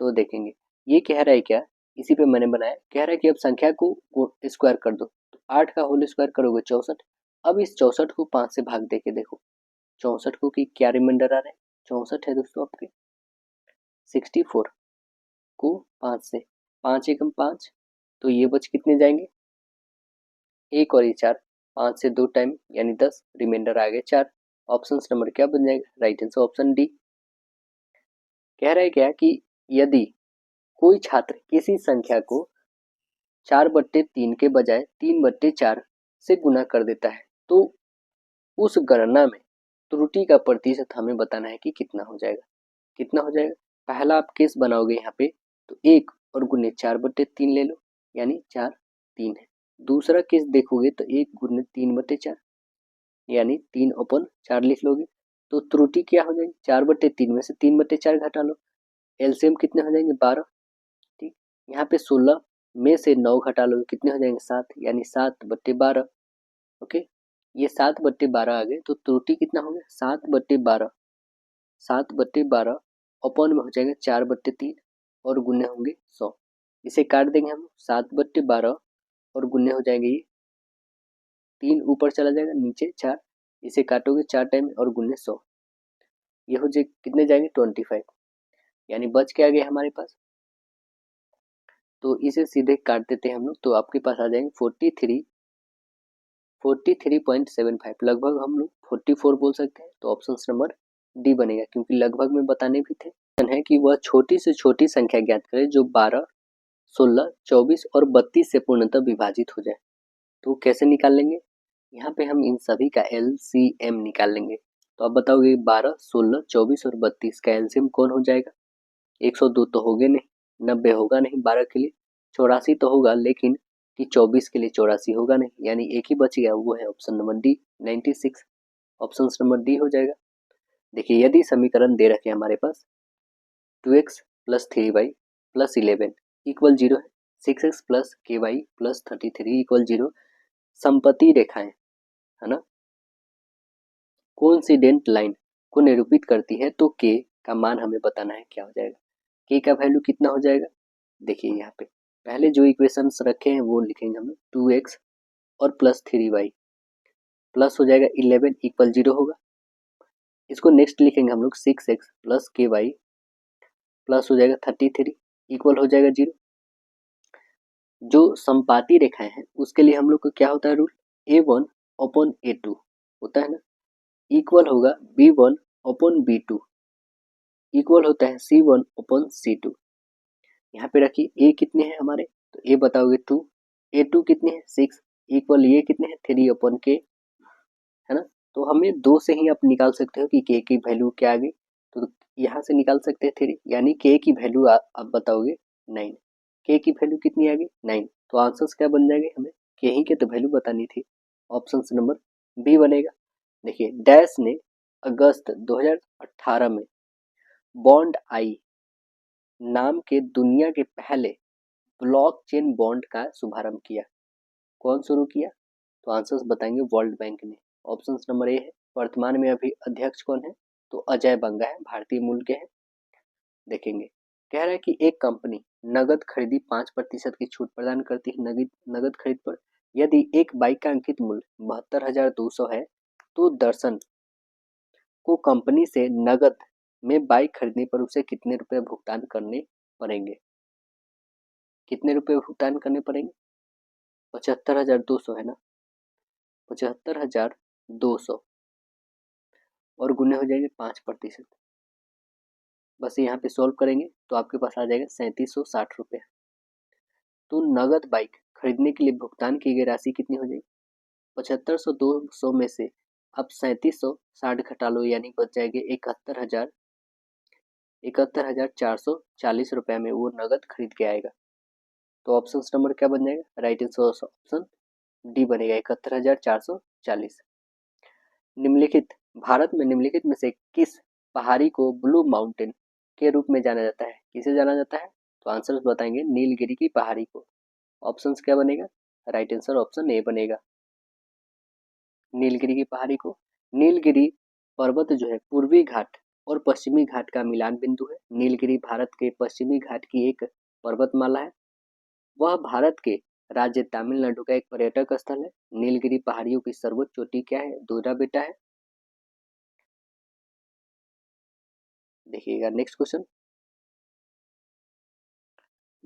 तो देखेंगे ये कह रहा है क्या, इसी पे मैंने बनाया। कह रहा है कि अब संख्या को स्क्वायर कर दो, तो 8 का होल स्क्वायर करोगे 64। अब इस 64 को 5 से भाग दे के देखो, 64 को कि क्या रिमाइंडर आ रहा है? 64 है दोस्तों आपके। 64 को 5 से, 5 एकम 5, तो ये बच कितने जाएंगे? एक और ये 4, 5 से 2 टाइम यानी 10, रिमाइंडर आ गए 4। ऑप्शन नंबर क्या बन जाएगा? Right answer option D. कह रहा है क्या कि यदि कोई छात्र किसी संख्या को 4/3 के बजाय 3/4 से गुना कर देता है तो उस गणना में त्रुटि का प्रतिशत हमें बताना है कि कितना हो जाएगा। कितना हो जाएगा? पहला आप केस बनाओगे यहाँ पे, तो 1 और गुने 4/3 ले लो, यानी 4 3 है। दूसरा केस देखोगे तो 1 गुने 3/4 यानी 3/4 लिख लोगे, तो त्रुटि क्या हो जाएगी? 4/3 में से 3/4 घटा लो, एलसीएम कितने हो जाएंगे? 12, ठीक। यहाँ पे 16 में से 9 घटा लो, कितने हो जाएंगे? 7, यानी 7/12। ओके, ये 7/12 आ गए, तो त्रुटि कितना हो गया? 7/12। 7/12 अपॉन में हो जाएगा 4/3 और गुने होंगे 100। इसे काट देंगे हम, 7/12 और गुने हो जाएंगे ये 3 ऊपर चला जाएगा, नीचे 4, इसे काटोगे 4 टाइम और गुने 100, ये हो जाए कितने जाएंगे? 25, यानी बच के आ गए हमारे पास। तो इसे सीधे काट देते हैं हम लोग, तो आपके पास आ जाएंगे 43.75, लगभग हम लोग 44 बोल सकते हैं। तो ऑप्शन नंबर डी बनेगा, क्योंकि लगभग में बताने भी थे। है कि वह छोटी से छोटी संख्या ज्ञात करे जो 12, 16, 24 और 32 से पूर्णतः विभाजित हो जाए। तो कैसे निकाल लेंगे? यहाँ पे हम इन सभी का LCM निकाल लेंगे। तो आप बताओगे 12, 16, 24 और 32 का LCM कौन हो जाएगा? 102 तो होगे नहीं, 90 होगा नहीं 12 के लिए, 84 तो होगा लेकिन कि 24 के लिए 84 होगा नहीं, यानी एक ही बच गया, वो है option number D 96। Option number D हो जाएगा। देखिए यदि समीकरण दे रखे हमारे पास 2x plus 3y plus 11 equal 0 है, 6x plus ky plus 33 equal 0 संपत्ति रेखाएं है ना, कोइंसिडेंट लाइन को निरूपित करती है, तो k का मान हमें बताना है क्या हो जाएगा। k का वैल्यू कितना हो जाएगा? देखिए यहाँ पे पहले जो इक्वेशंस रखे हैं वो लिखेंगे हम, 2x और प्लस 3y प्लस हो जाएगा 11 इक्वल 0 होगा। इसको नेक्स्ट लिखेंगे हम लोग 6x प्लस ky प्लस हो जाएगा 33 इक्वल हो जाएगा 0। जो संपाती रेखाएं हैं उसके लिए हम लोग को क्या होता है रूल? A1 अपॉन A2 होता है ना, इक्वल होगा B1 अपॉन B2 इक्वल होता है C1 अपॉन C2। यहाँ पे रखिए a कितने हैं हमारे, तो a बताओगे 2, A2 कितने हैं 6 इक्वल ये कितने हैं 3 अपॉन k, है ना। तो हमें 2 से ही आप निकाल सकते हो कि k की वैल्यू क्या आ गई, तो यहाँ से निकाल सकते हैं 3, यानी k की वैल्यू आप बताओगे 9। k की वैल्यू कितनी आ गई? 9। तो आंसर्स क्या बन जाएंगे? हमें k ही के तो वैल्यू बतानी थी, ऑप्शन नंबर बी बनेगा। देखिए डैश ने अगस्त 2018 में बॉन्ड आई नाम के दुनिया के पहले ब्लॉकचेन बॉन्ड का शुभारंभ किया। कौन शुरू किया? तो आंसर्स बताएंगे वर्ल्ड बैंक ने। ऑप्शन नंबर ए है। वर्तमान में अभी अध्यक्ष कौन है? तो अजय बंगा है, भारतीय मूल के हैं। देखेंगे कह रहा है कि एक कंपनी नगद खरीदी 5% की छूट प्रदान करती है नगद खरीद पर। यदि एक बाइक का अंकित मूल्य 72,200 है तो दर्शन को कंपनी से नगद में बाइक खरीदने पर उसे कितने रुपए भुगतान करने पड़ेंगे? कितने रुपए भुगतान करने पड़ेंगे? 75,200 है ना, 75,200। और गुने हो जाएंगे 5%। बस यहाँ पे सॉल्व करेंगे तो आपके पास आ जाएगा 3760 रुपये। तो नगद बाइक खरीदने के लिए भुगतान की गई राशि कितनी हो जाएगी? 7500 200 में से अब 3760 घटा लो, यानी बच जाएंगे 71,440 रुपये में वो नगद खरीद के आएगा। तो ऑप्शन नंबर क्या बन जाएगा? राइट आंसर ऑप्शन डी बनेगा 71,440। निम्नलिखित भारत में निम्नलिखित में से किस पहाड़ी को ब्लू माउंटेन के रूप में जाना जाता है? किसे जाना जाता है? तो आंसर बताएंगे नीलगिरी की पहाड़ी को। ऑप्शन क्या बनेगा? राइट आंसर ऑप्शन ए बनेगा, नीलगिरी की पहाड़ी को। नीलगिरी पर्वत जो है पूर्वी घाट और पश्चिमी घाट का मिलान बिंदु है। नीलगिरी भारत के पश्चिमी घाट की एक पर्वतमाला है। वह भारत के राज्य तमिलनाडु का एक पर्यटक स्थल है। नीलगिरी पहाड़ियों की सर्वोच्च चोटी क्या है? दूरा बेटा है। देखिएगा नेक्स्ट क्वेश्चन,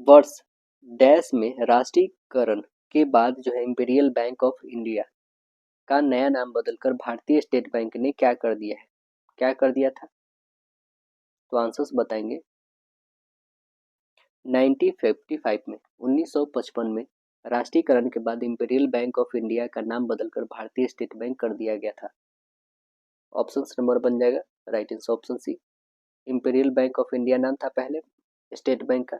वर्ष डैश में राष्ट्रीयकरण के बाद जो है इंपीरियल बैंक ऑफ इंडिया का नया नाम बदलकर भारतीय स्टेट बैंक ने क्या कर दिया है? क्या कर दिया था? तो आंसर्स बताएंगे 1955 में 1955 में राष्ट्रीयकरण के बाद इंपीरियल बैंक ऑफ इंडिया का नाम बदलकर भारतीय स्टेट बैंक कर दिया गया था। ऑप्शन नंबर बन जाएगा right answer option C, Imperial Bank of India नाम था पहले स्टेट बैंक का।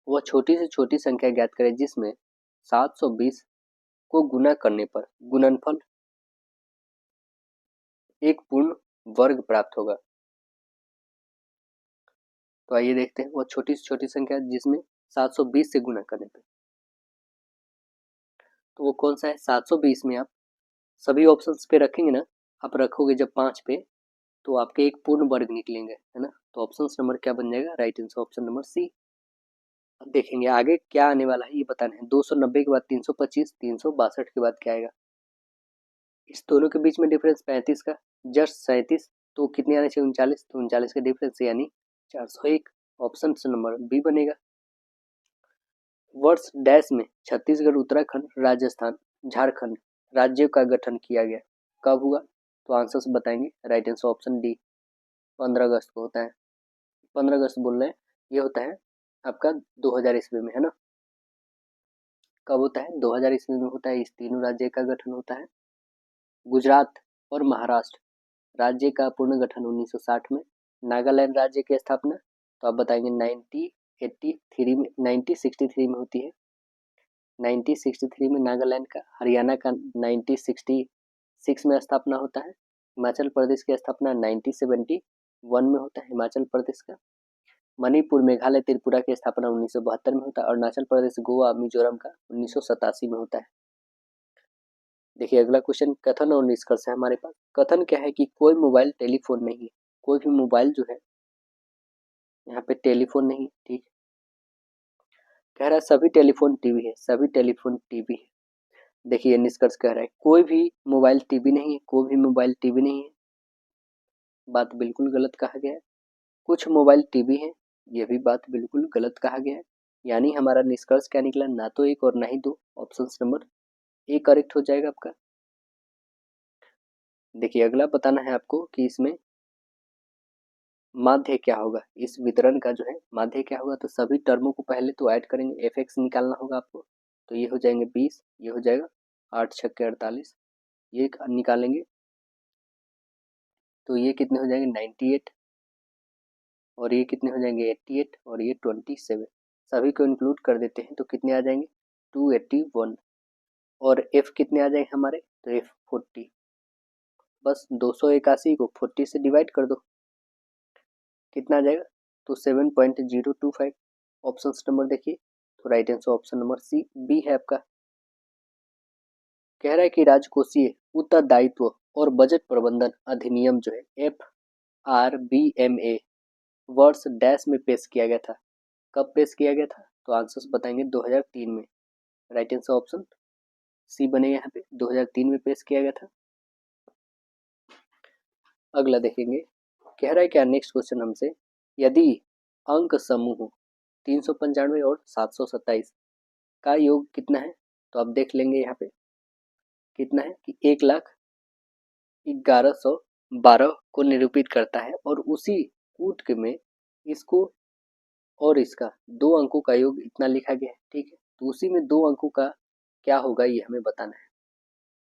वह छोटी से छोटी संख्या ज्ञात करें जिसमें 720 को गुना करने पर गुणनफल एक पूर्ण वर्ग प्राप्त होगा। तो आइए देखते हैं वो छोटी से छोटी संख्या जिसमें 720 से गुना करने पर, तो वो कौन सा है? 720 में आप सभी ऑप्शंस पे रखेंगे ना, आप रखोगे जब 5 पे तो आपके एक पूर्ण वर्ग निकलेंगे, है ना। तो ऑप्शन नंबर क्या बन जाएगा? Right answer option number C. अब देखेंगे आगे क्या आने वाला है ये बताना है। 290 के बाद 325, 362 के बाद क्या आएगा? इस दोनों के बीच में डिफरेंस 35 का, जस्ट 37, तो कितने आने चाहिए? 39, तो 39 का डिफरेंस यानी 401। ऑप्शन नंबर बी बनेगा। वर्ष डैश में छत्तीसगढ़, उत्तराखंड, राजस्थान, झारखंड राज्यों का गठन किया गया, कब हुआ? तो आंसर्स बताएंगे राइट आंसर ऑप्शन डी, 15 अगस्त को होता है। 15 अगस्त बोल रहे हैं, ये होता है आपका 2000 ईस्वी में, है ना। कब होता है? 2000 ईस्वी में होता है। इस तीनों राज्य का गठन होता है। गुजरात और महाराष्ट्र राज्य का पूर्ण गठन 1960 में। नागालैंड राज्य की स्थापना तो आप बताएंगे 1983 में, 1963 में होती है। 1963 में नागालैंड का। हरियाणा का 1966 में स्थापना होता है। हिमाचल प्रदेश की स्थापना 1971 में होता है, हिमाचल प्रदेश का। मणिपुर, मेघालय, त्रिपुरा की स्थापना 1972 में होता है। अरुणाचल प्रदेश, गोवा, मिजोरम का 1987 में होता है। देखिए अगला क्वेश्चन, कथन और निष्कर्ष है हमारे पास। कथन क्या है कि कोई मोबाइल टेलीफोन नहीं है। कोई भी मोबाइल जो है यहाँ पे टेलीफोन नहीं, ठीक। कह रहा है सभी टेलीफोन टीवी है, सभी टेलीफोन टीवी है। देखिए निष्कर्ष कह रहा है कोई भी मोबाइल टीवी नहीं है, कोई भी मोबाइल टीवी नहीं है, बात बिल्कुल गलत कहा गया है। कुछ मोबाइल टीवी है, यह भी बात बिल्कुल गलत कहा गया है। यानी हमारा निष्कर्ष क्या निकला? ना तो एक और ना ही दो। ऑप्शन नंबर ए करेक्ट हो जाएगा आपका। देखिए अगला बताना है आपको कि इसमें माध्य क्या होगा, इस वितरण का जो है माध्य क्या होगा। तो सभी टर्मों को पहले तो ऐड करेंगे, एफ एक्स निकालना होगा आपको। तो ये हो जाएंगे 20, ये हो जाएगा 8 छक्के 48, ये निकालेंगे तो ये कितने हो जाएंगे 98, और ये कितने हो जाएंगे 88, और ये 27। सभी को इंक्लूड कर देते हैं तो कितने आ जाएंगे 281, और एफ कितने आ जाएंगे हमारे? तो एफ 40। बस 281 को 40 से डिवाइड कर दो, कितना आ जाएगा? तो 7.025। ऑप्शन नंबर देखिए, तो right answer option number C B है आपका। कह रहा है कि राजकोषीय उत्तरदायित्व और बजट प्रबंधन अधिनियम जो है FRBMA वर्ष डैश में पेश किया गया था। कब पेश किया गया था? तो आंसर्स बताएंगे 2003 में। राइट आंसर ऑप्शन सी बनेगा यहाँ पे, 2003 में पेश किया गया था। अगला देखेंगे, कह रहा है क्या नेक्स्ट क्वेश्चन हमसे, यदि अंक समूह 395 और 727 का योग कितना है? तो आप देख लेंगे यहाँ पे कितना है कि 1,00,000 1112 को निरूपित करता है और उसी कूट में इसको और इसका 2 अंकों का योग इतना लिखा गया है, ठीक है। तो उसी में 2 अंकों का क्या होगा ये हमें बताना है।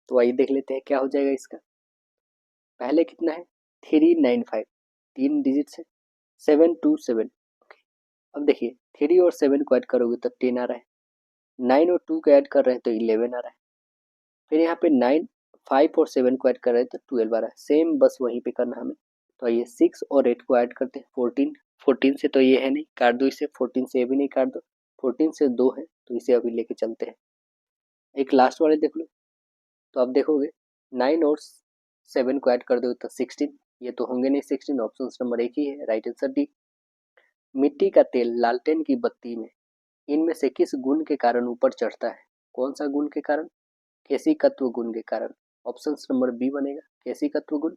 तो आइए देख लेते हैं क्या हो जाएगा इसका। पहले कितना है 395, 3 डिजिट है 727। ओके, अब देखिए 3 और 7 को ऐड करोगे तो 10 आ रहा है, 9 और 2 को ऐड कर रहे हैं तो 11 आ रहा है, फिर यहाँ पे 9 5 और 7 को ऐड कर रहे हैं तो 12 आ रहा है। सेम बस वहीं पे करना हमें। तो आइए 6 और 8 को ऐड करते हैं 14, 14 से तो ये है नहीं, काट दो इसे, 14 से ये भी नहीं काट दो, 14 से 2 है तो इसे अभी लेके चलते हैं। एक लास्ट वाले देख लो, तो आप देखोगे 9 और 7 को ऐड कर दो तो 16, ये तो होंगे नहीं 16, ऑप्शन नंबर एक ही है, राइट आंसर डी। मिट्टी का तेल लालटेन की बत्ती में इनमें से किस गुण के कारण ऊपर चढ़ता है? कौन सा गुण के कारण? केशिकत्व गुण के कारण। ऑप्शन नंबर बी बनेगा केशिकत्व गुण।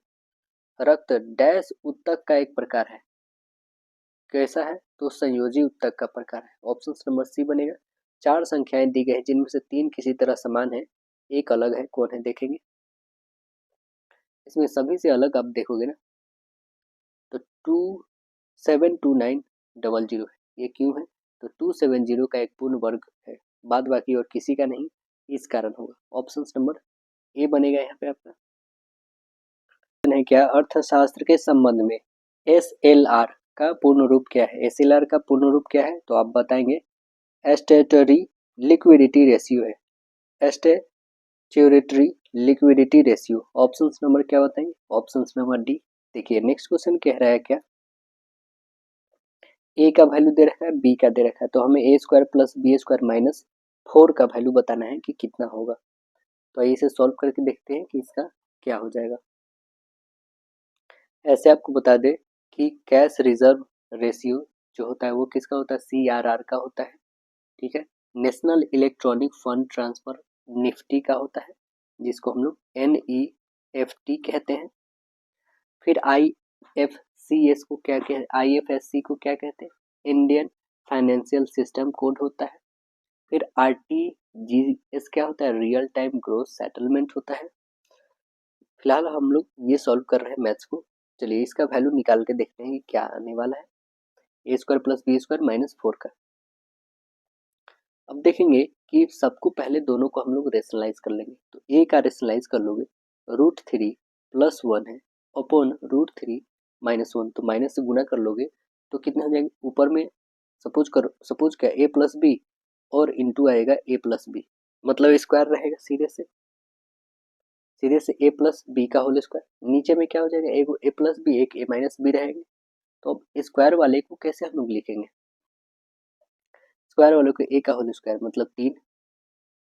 रक्त डैश उत्तक का एक प्रकार है, कैसा है? तो संयोजी उत्तक का प्रकार है। ऑप्शन नंबर सी बनेगा। 4 संख्याएं दी गई है जिनमें से 3 किसी तरह समान है, एक अलग है, कौन है देखेंगे। इसमें सभी से अलग आप देखोगे ना तो 272900 है, ये क्यों है? तो 270 का एक पूर्ण वर्ग है, बाद बाकी और किसी का नहीं, इस कारण होगा। ऑप्शन नंबर ए बनेगा यहाँ पे आपका। है क्या अर्थशास्त्र के संबंध में एसएलआर का पूर्ण रूप क्या है? एसएलआर का पूर्ण रूप क्या है तो आप बताएंगे स्टैट्यूटरी लिक्विडिटी रेशियो है, statutory liquidity ratio. Option number क्या बताएंगे? Option number D. देखिए नेक्स्ट क्वेश्चन कह रहा है क्या, ए का वैल्यू दे रखा है, बी का दे रखा है, तो हमें a square plus b square minus 4 का वैल्यू बताना है कि कितना होगा। तो आइए इसे सॉल्व करके देखते हैं कि इसका क्या हो जाएगा। ऐसे आपको बता दें कि कैश रिजर्व रेशियो जो होता है वो किसका होता है? CRR का होता है, ठीक है। National electronic fund transfer Nifty का होता है, जिसको हम लोग NEFT कहते हैं। फिर IFCS को क्या कहते हैं? IFSC को क्या कहते हैं? इंडियन फाइनेंशियल सिस्टम कोड होता है। फिर RTGS क्या होता है? रियल टाइम ग्रोथ सेटलमेंट होता है। फिलहाल हम लोग ये सॉल्व कर रहे हैं मैथ्स को। चलिए इसका वैल्यू निकाल के देखते हैं कि क्या आने वाला है। A square plus b square minus 4 का। अब देखेंगे कि सबको पहले दोनों को हम लोग रेशनलाइज कर लेंगे। तो ए का रेशनलाइज कर लोगे, √3 प्लस 1 है अपॉन √3 माइनस 1, तो माइनस से गुना कर लोगे तो कितना हो जाएगा? ऊपर में सपोज क्या ए प्लस बी और इंटू आएगा ए प्लस बी, मतलब स्क्वायर रहेगा सीधे से ए प्लस बी का होल स्क्वायर। नीचे में क्या हो जाएगा? एक ए प्लस बी एक ए माइनस बी रहेंगे। तो अब स्क्वायर वाले को कैसे हम लोग लिखेंगे? स्क्वायर वाले को ए का होल स्क्वायर मतलब 3,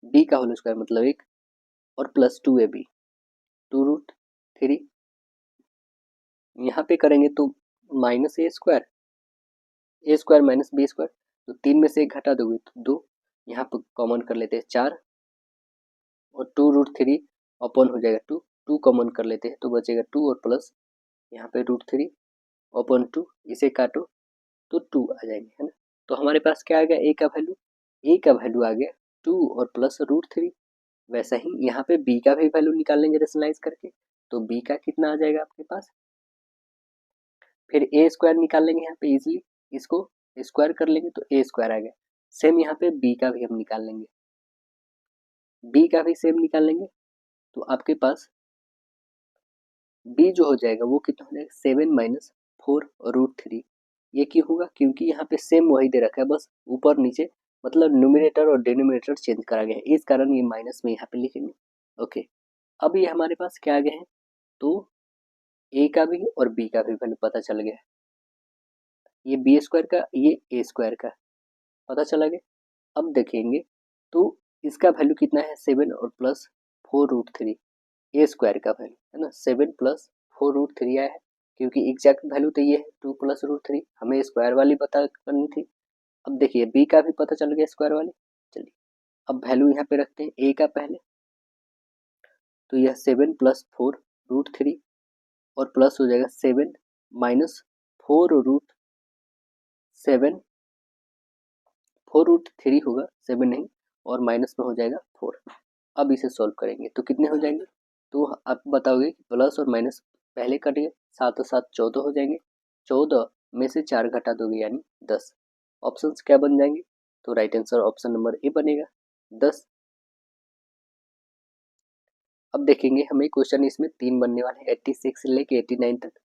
बी का होल स्क्वायर मतलब 1 और प्लस 2ab, 2√3। यहाँ पे करेंगे तो माइनस ए स्क्वायर माइनस बी स्क्वायर, तो 3 में से 1 घटा दोगे तो 2, यहाँ पर कॉमन कर लेते हैं 4 और 2√3 अपॉन हो जाएगा 2, 2 कॉमन कर लेते हैं तो बचेगा 2 और प्लस यहाँ पे √3 अपॉन 2, इसे काटो तो 2 आ जाएंगे, है ना। तो हमारे पास क्या आ गया? ए का वैल्यू, ए का वैल्यू आ गया 2 और प्लस √3। वैसा ही यहाँ पे बी का भी वैल्यू निकाल लेंगे रेशनलाइज करके, तो बी का कितना आ जाएगा आपके पास? फिर ए स्क्वायर निकाल लेंगे यहाँ पे इजिली, इसको स्क्वायर कर लेंगे तो ए स्क्वायर आ गया। सेम यहाँ पे बी का भी हम निकाल लेंगे, बी का भी सेम निकाल लेंगे तो आपके पास बी जो हो जाएगा वो कितना हो जाएगा? 7 माइनस 4√3। ये क्यों होगा? क्योंकि यहाँ पे सेम वही दे रखा है, बस ऊपर नीचे मतलब न्यूमिनेटर और डिनोमिनेटर चेंज करा गया है, इस कारण ये माइनस में यहाँ पे लिखेंगे। ओके, अब ये हमारे पास क्या आ गए हैं? तो ए का भी और बी का भी वैल्यू पता चल गया है। ये बी स्क्वायर का, ये ए स्क्वायर का पता चला गया। अब देखेंगे तो इसका वैल्यू कितना है? 7 और प्लस 4√3, ए स्क्वायर का वैल्यू है ना 7 प्लस 4√3 आया है, क्योंकि एग्जैक्ट वैल्यू तो ये है 2 प्लस √3, हमें स्क्वायर वाली पता करनी थी। अब देखिए बी का भी पता चल गया स्क्वायर वाली। चलिए अब वैल्यू यहाँ पे रखते हैं ए का पहले, तो यह 7 प्लस 4√3 और प्लस हो जाएगा 7 माइनस 4√7, 4√3 होगा 7 नहीं, और माइनस में हो जाएगा 4। अब इसे सॉल्व करेंगे तो कितने हो जाएंगे? तो आप बताओगे कि प्लस और माइनस पहले कट गए, 7 और 7 14 हो जाएंगे, 14 में से 4 घटा दोगे यानी 10। ऑप्शंस क्या बन जाएंगे? तो right answer option number A बनेगा 10। अब देखेंगे हमें क्वेश्चन इसमें 3 बनने वाले हैं 86 से लेके 89 तक।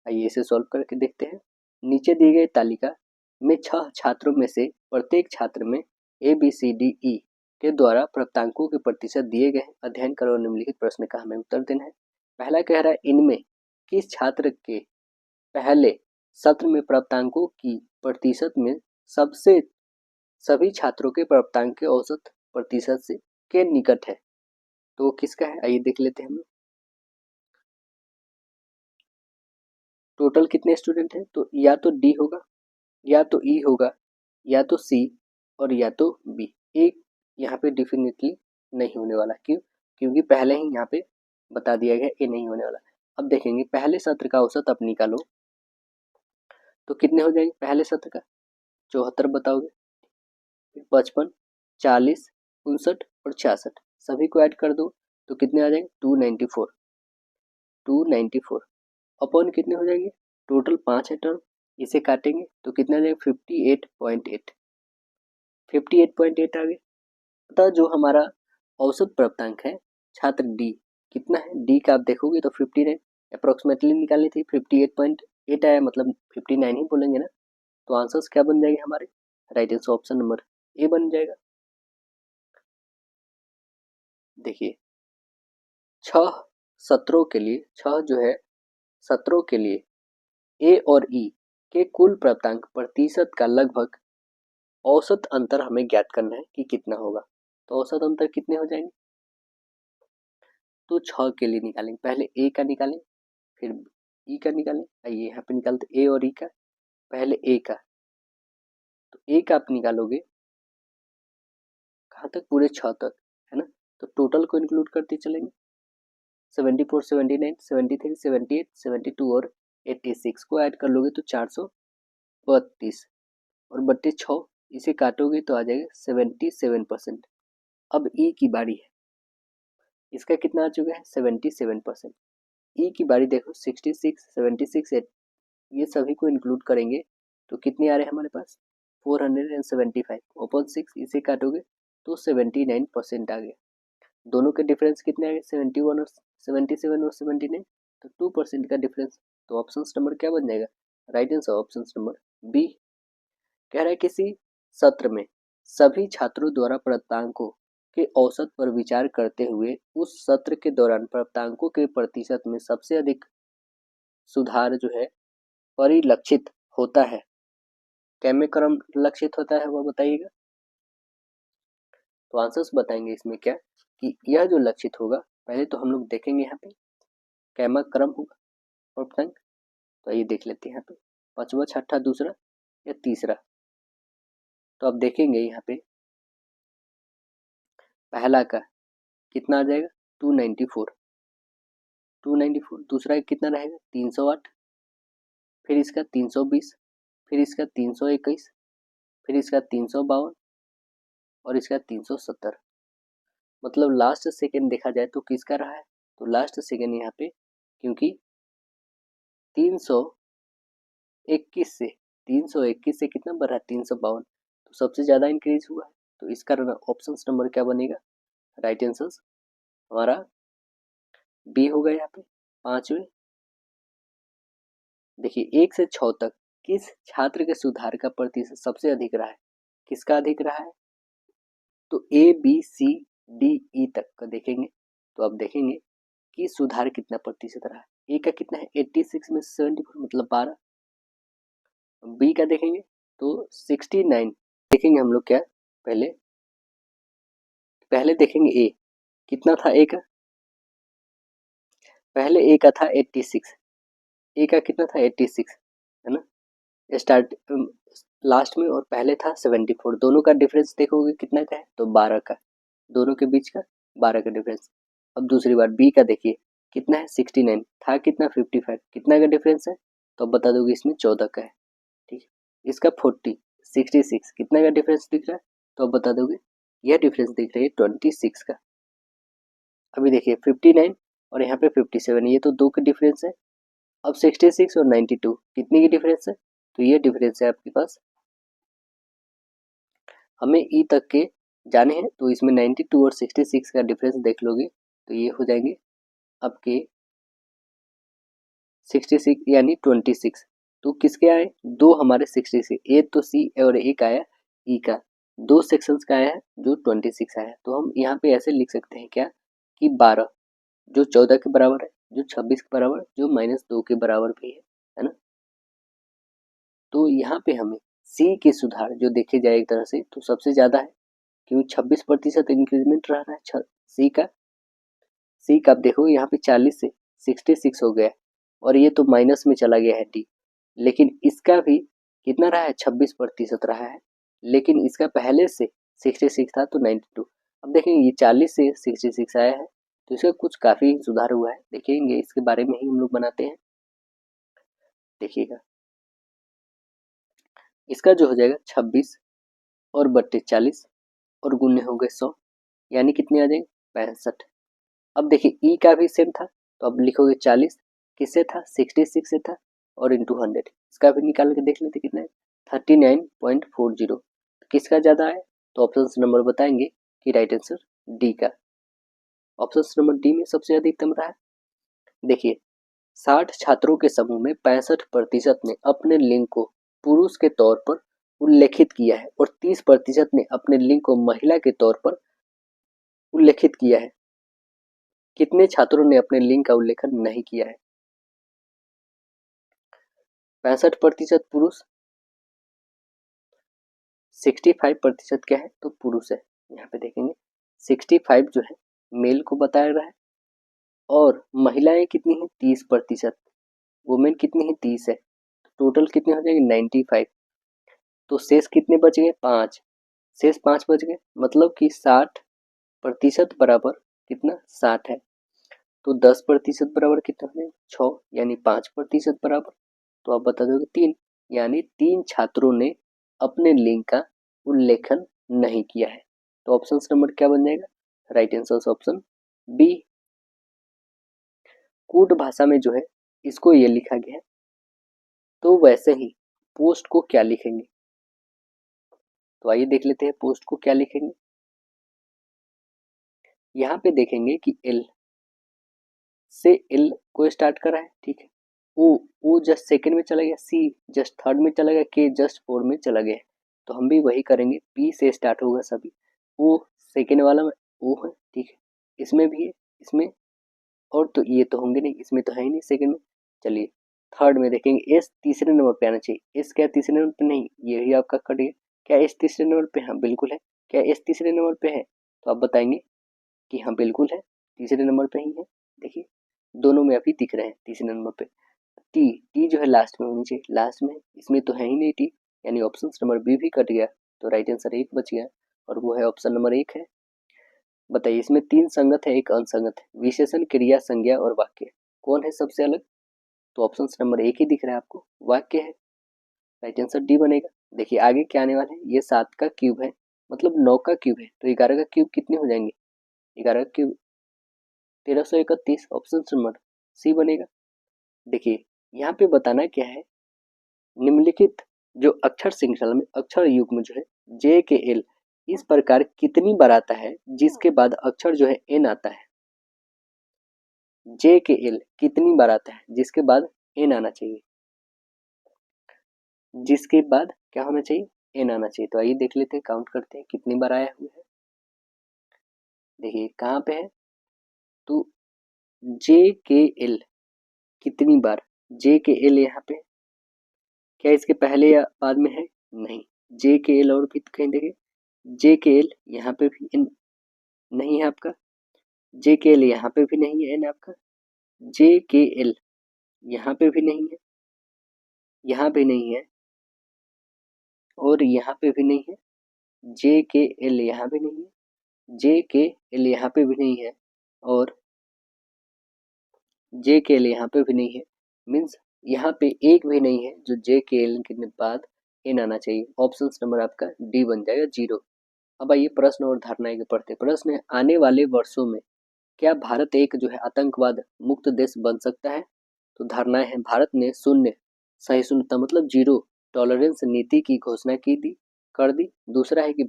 आइए इसे सॉल्व करके देखते हैं। नीचे दी गई तालिका में 6 छात्रों में से प्रत्येक छात्र में ABCDE के द्वारा प्राप्तांकों के प्रतिशत दिए गए हैं। अध्ययन करो निम्नलिखित प्रश्न का हमें उत्तर देना है। पहला कह रहा है इनमें किस छात्र के पहले सत्र में प्राप्तांकों की प्रतिशत में सबसे सभी छात्रों के प्राप्तांक के औसत प्रतिशत से के निकट है। तो वो किसका है आइए देख लेते हैं हम। टोटल कितने स्टूडेंट हैं? तो या तो डी होगा, या तो ई होगा, या तो सी और या तो बी। एक यहाँ पे डेफिनेटली नहीं होने वाला। क्यों? क्योंकि पहले ही यहाँ पे बता दिया गया ये नहीं होने वाला। अब देखेंगे पहले सत्र का औसत आप निकालो तो कितने हो जाएंगे पहले सत्र का? 74 बताओगे, 55, 40, 59 और 66 सभी को ऐड कर दो तो कितने आ जाएंगे 294। 294 अपॉन कितने हो जाएंगे? टोटल 5 है टर्म, इसे काटेंगे तो कितना आ जाएगा 58.8। 58.8 आ गया। अतः जो हमारा औसत प्राप्तांक है छात्र डी कितना है? डी का आप देखोगे तो 59 अप्रोक्सीमेटली निकाली थी, 58.8 आया, मतलब 59 ही बोलेंगे ना। तो आंसर्स क्या बन जाएंगे हमारे? Right answer option number A बन जाएगा। देखिए 6 सत्रों के लिए, 6 जो है सत्रों के लिए ए और ई के कुल प्राप्तांक प्रतिशत का लगभग औसत अंतर हमें ज्ञात करना है कि कितना होगा। तो औसत अंतर कितने हो जाएंगे? तो 6 के लिए निकालेंगे, पहले ए का निकालें फिर ई का निकालें। आइए यहाँ पे निकालते ए और ई का। पहले ए का, तो ए का आप निकालोगे कहाँ तक? पूरे 6 तक, है ना। तो टोटल को इंक्लूड करते चलेंगे, 74, 79, 73, 78, 72 और 86 को ऐड कर लोगे तो 432 और 32 इसे काटोगे तो आ जाएगा 77%। अब ई की बारी है, इसका कितना आ चुका है 77%। ई की बारी देखो 66, 76 ये सभी को इंक्लूड करेंगे तो कितने आ रहे हैं हमारे पास 475 ओपन 6 इसे काटोगे तो 79% आ गया। दोनों के डिफरेंस कितने आ गए 71 और 77 और 79, तो 2% का डिफरेंस। तो ऑप्शन नंबर क्या बन जाएगा? Right answer option number B. कह रहा है किसी सत्र में सभी छात्रों द्वारा प्राप्तांकों के औसत पर विचार करते हुए उस सत्र के दौरान प्राप्तांकों के प्रतिशत में सबसे अधिक सुधार जो है परिलक्षित होता है। कैमे क्रम लक्षित होता है वह बताइएगा। तो आंसर्स बताएंगे इसमें क्या कि यह जो लक्षित होगा, पहले तो हम लोग देखेंगे यहाँ पे कैमा क्रम होगा प्राप्तांक। तो ये देख लेते हैं यहाँ पे 5वां 6ठा दूसरा या तीसरा। तो अब देखेंगे यहाँ पे पहला का कितना आ जाएगा 294, 294। दूसरा कितना रहेगा 308, फिर इसका 320, फिर इसका 321, फिर इसका 352 और इसका 370। मतलब लास्ट सेकेंड देखा जाए तो किसका रहा है? तो लास्ट सेकेंड यहाँ पे क्योंकि 321 से 321 से कितना बढ़ा 352, तो सबसे ज़्यादा इंक्रीज हुआ है। तो इसका ऑप्शन नंबर क्या बनेगा? राइट आंसर हमारा बी होगा यहाँ पे 5वें। देखिए 1 से 6 तक किस छात्र के सुधार का प्रतिशत सबसे अधिक रहा है? किसका अधिक रहा है? तो A B C D E तक का देखेंगे तो अब देखेंगे कि सुधार कितना प्रतिशत रहा है। ए का कितना है 86 में 74 मतलब 12। बी का देखेंगे तो 69। देखेंगे हम लोग क्या पहले पहले देखेंगे ए कितना था। ए का पहले ए का था 86, ए का कितना था 86, है ना। स्टार्ट लास्ट में और पहले था 74। दोनों का डिफरेंस देखोगे कितना का है तो 12 का, दोनों के बीच का 12 का डिफरेंस। अब दूसरी बार बी का देखिए कितना है 69, था कितना 55, कितना का डिफरेंस है तो अब बता दोगे इसमें 14 का है। ठीक है। इसका 40, 66 कितना का डिफरेंस दिख रहा है तो अब बता दोगे यह डिफरेंस दिख रहा है 26 का। अभी देखिए 59 और यहाँ पे 57, ये तो 2 का डिफरेंस है। अब 66 और 92 कितने की डिफरेंस है, तो ये डिफरेंस है आपके पास। हमें ई तक के जाने हैं, तो इसमें 92 और 66 का डिफरेंस देख लोगे तो ये हो जाएंगे आपके 66 यानी 26। तो किसके आए, दो हमारे 66, एक तो सी और एक आया ई का, दो सेक्शंस का आया है जो 26 आया है। तो हम यहाँ पे ऐसे लिख सकते हैं क्या कि 12 जो 14 के बराबर है, जो 26 के बराबर, जो -2 के बराबर भी है ना। तो यहाँ पे हमें सी के सुधार जो देखे जाए एक तरह से तो सबसे ज़्यादा है, क्योंकि 26% इंक्रीजमेंट रह रहा है सी का। आप देखो यहाँ पे 40 से 66 हो गया और ये तो माइनस में चला गया है डी, लेकिन इसका भी कितना रहा है, 26% रहा है, लेकिन इसका पहले से 66 था तो 92। अब देखेंगे ये 40 से 66 आया है तो इसका कुछ काफ़ी सुधार हुआ है, देखेंगे इसके बारे में ही हम लोग बनाते हैं। देखिएगा इसका जो हो जाएगा 26 और बट्टे 40 और गुने हो गए 100, यानी कितने आ जाएंगे 65। अब देखिए ई का भी सेम था, तो अब लिखोगे 40 किससे था, 66 से था और इंटू 100, इसका भी निकाल के देख लेते कितना है 39.40। किसका ज़्यादा है, तो ऑप्शन नंबर बताएंगे कि राइट आंसर डी का। ऑप्शन नंबर डी में सबसे अधिकतम रहा है। देखिए 60 छात्रों के समूह में 65% ने अपने लिंग को पुरुष के तौर पर उल्लेखित किया है और 30% ने अपने लिंग को महिला के तौर पर उल्लेखित किया है। कितने छात्रों ने अपने लिंग का उल्लेखन नहीं किया है, 65% पुरुष, 65% क्या है तो पुरुष है। यहाँ पे देखेंगे 65 जो है मेल को बताया रहा है और महिलाएं कितनी है 30%, वुमेन कितनी है 30 है, टोटल कितने हो जाएंगे 95। तो शेष कितने बच गए 5, शेष 5 बच गए, मतलब कि 60% बराबर कितना 60 है, तो 10% बराबर कितना हो जाएगा 6, यानी 5% बराबर, तो आप बता दोगे 3, यानी 3 छात्रों ने अपने लिंग का उल्लेखन नहीं किया है। तो ऑप्शन नंबर क्या बन जाएगा, राइट आंसर ऑप्शन बी। कूट भाषा में जो है इसको ये लिखा गया है, तो वैसे ही पोस्ट को क्या लिखेंगे, तो आइए देख लेते हैं पोस्ट को क्या लिखेंगे। यहाँ पे देखेंगे कि एल से एल को स्टार्ट करा है, ठीक है, ओ जस्ट सेकंड में चला गया, सी जस्ट थर्ड में चला गया, के जस्ट फोर में चला गया, तो हम भी वही करेंगे, पी से स्टार्ट होगा सभी, ओ सेकंड वाला में ओ है, ठीक है, इसमें भी है, इसमें और तो ये तो होंगे नहीं, इसमें तो है ही नहीं सेकंड में। चलिए थर्ड में देखेंगे एस तीसरे नंबर पे आना चाहिए, एस क्या तीसरे नंबर पे नहीं, ये ही आपका कट गया। क्या एस तीसरे नंबर पे, हाँ बिल्कुल है। क्या एस तीसरे नंबर पे है, तो आप बताएंगे कि हाँ बिल्कुल है, तीसरे नंबर पे ही है। देखिए दोनों में अभी दिख रहे हैं तीसरे नंबर पे। टी टी जो है लास्ट में होनी चाहिए, लास्ट में इसमें तो है ही नहीं टी, यानी ऑप्शन नंबर बी भी कट गया, तो राइट आंसर एक बच गया और वो है ऑप्शन नंबर एक है। बताइए इसमें 3 संगत है, एक अनसंगत है, विशेषण, क्रिया, संज्ञा और वाक्य, कौन है सबसे अलग, तो ऑप्शन नंबर एक ही दिख रहा है आपको, वाक्य है, राइट आंसर डी बनेगा। देखिए आगे क्या आने वाला है, ये 7 का क्यूब है, मतलब 9 का क्यूब है, तो 11 का क्यूब कितने हो जाएंगे, 11 का क्यूब 1331, ऑप्शन नंबर सी बनेगा। देखिए यहाँ पे बताना क्या है, निम्नलिखित जो अक्षर श्रृंखला में अक्षर युग्म जो है जे के एल इस प्रकार कितनी बार आता है जिसके बाद अक्षर जो है एन आता है, जे के एल कितनी बार आता है जिसके बाद एन आना चाहिए, जिसके बाद क्या होना चाहिए एन आना चाहिए। तो आइए देख लेते हैं, काउंट करते हैं कितनी बार आया हुआ है। देखिए कहाँ पे है, तो जे के एल कितनी बार, जे के एल यहाँ पे क्या इसके पहले या बाद में है, नहीं, जे के एल और भी कहीं देखे, जे के एल यहाँ पे भी एन नहीं है आपका, जे के एल यहाँ पे भी नहीं है एन आपका, जे के एल यहाँ पे भी नहीं है, यहाँ पे नहीं है और यहाँ पे भी नहीं है, जे के एल यहाँ पे नहीं है, जे के एल यहाँ पे भी नहीं है और जे के एल यहाँ पे भी नहीं है, मीन्स यहाँ पे एक भी नहीं है जो जे के एल के बाद एन आना चाहिए। ऑप्शन नंबर आपका डी बन जाएगा 0। अब आइए प्रश्न और धारणाएं के पढ़ते। प्रश्न है, आने वाले वर्षों में क्या भारत एक जो है आतंकवाद मुक्त देश बन सकता है? तो धारणाएं हैं, भारत ने शून्य सहिष्णुता मतलब जीरो टॉलरेंस नीति की घोषणा की दी कर दी। दूसरा है कि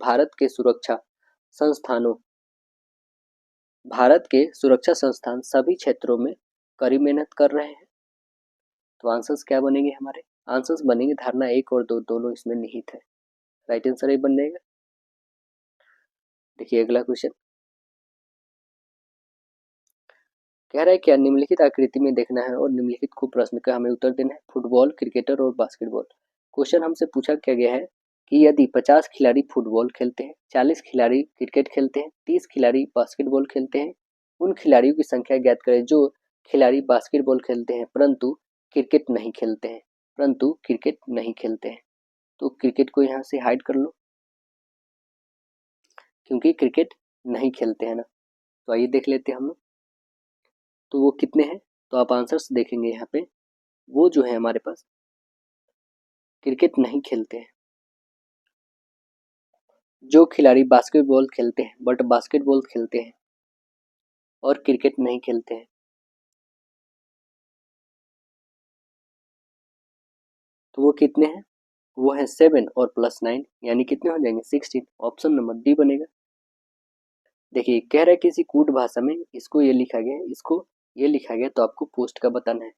संस्थानों भारत के सुरक्षा संस्थान सभी क्षेत्रों में कड़ी मेहनत कर रहे हैं। तो आंसर्स क्या बनेंगे हमारे? आंसर्स बनेंगे धारणा 1 और 2 दोनों इसमें निहित है। राइट आंसर ये बन जाएगा। देखिए अगला क्वेश्चन कह रहा है क्या निम्नलिखित आकृति में देखना है और निम्नलिखित को प्रश्न का हमें उत्तर देना है। फुटबॉल, क्रिकेटर और बास्केटबॉल। क्वेश्चन हमसे पूछा क्या गया है कि यदि 50 खिलाड़ी फुटबॉल खेलते हैं, 40 खिलाड़ी क्रिकेट खेलते हैं, 30 खिलाड़ी बास्केटबॉल खेलते हैं, उन खिलाड़ियों की संख्या ज्ञात करें जो खिलाड़ी बास्केटबॉल खेलते हैं परंतु क्रिकेट नहीं खेलते हैं। तो क्रिकेट को यहाँ से हाइड कर लो क्योंकि क्रिकेट नहीं खेलते हैं ना। तो आइए देख लेते हैं हम लोग तो वो कितने हैं। तो आप आंसर्स देखेंगे यहाँ पे, वो जो है हमारे पास क्रिकेट नहीं खेलते हैं। जो खिलाड़ी बास्केटबॉल खेलते हैं बट बास्केटबॉल खेलते हैं और क्रिकेट नहीं खेलते हैं, तो वो कितने हैं? वो है 7 और +9 यानी कितने हो जाएंगे 16। ऑप्शन नंबर डी बनेगा। देखिए कह रहा है किसी कूट भाषा में इसको ये लिखा गया है, इसको ये लिखा गया, तो आपको पोस्ट का बताना है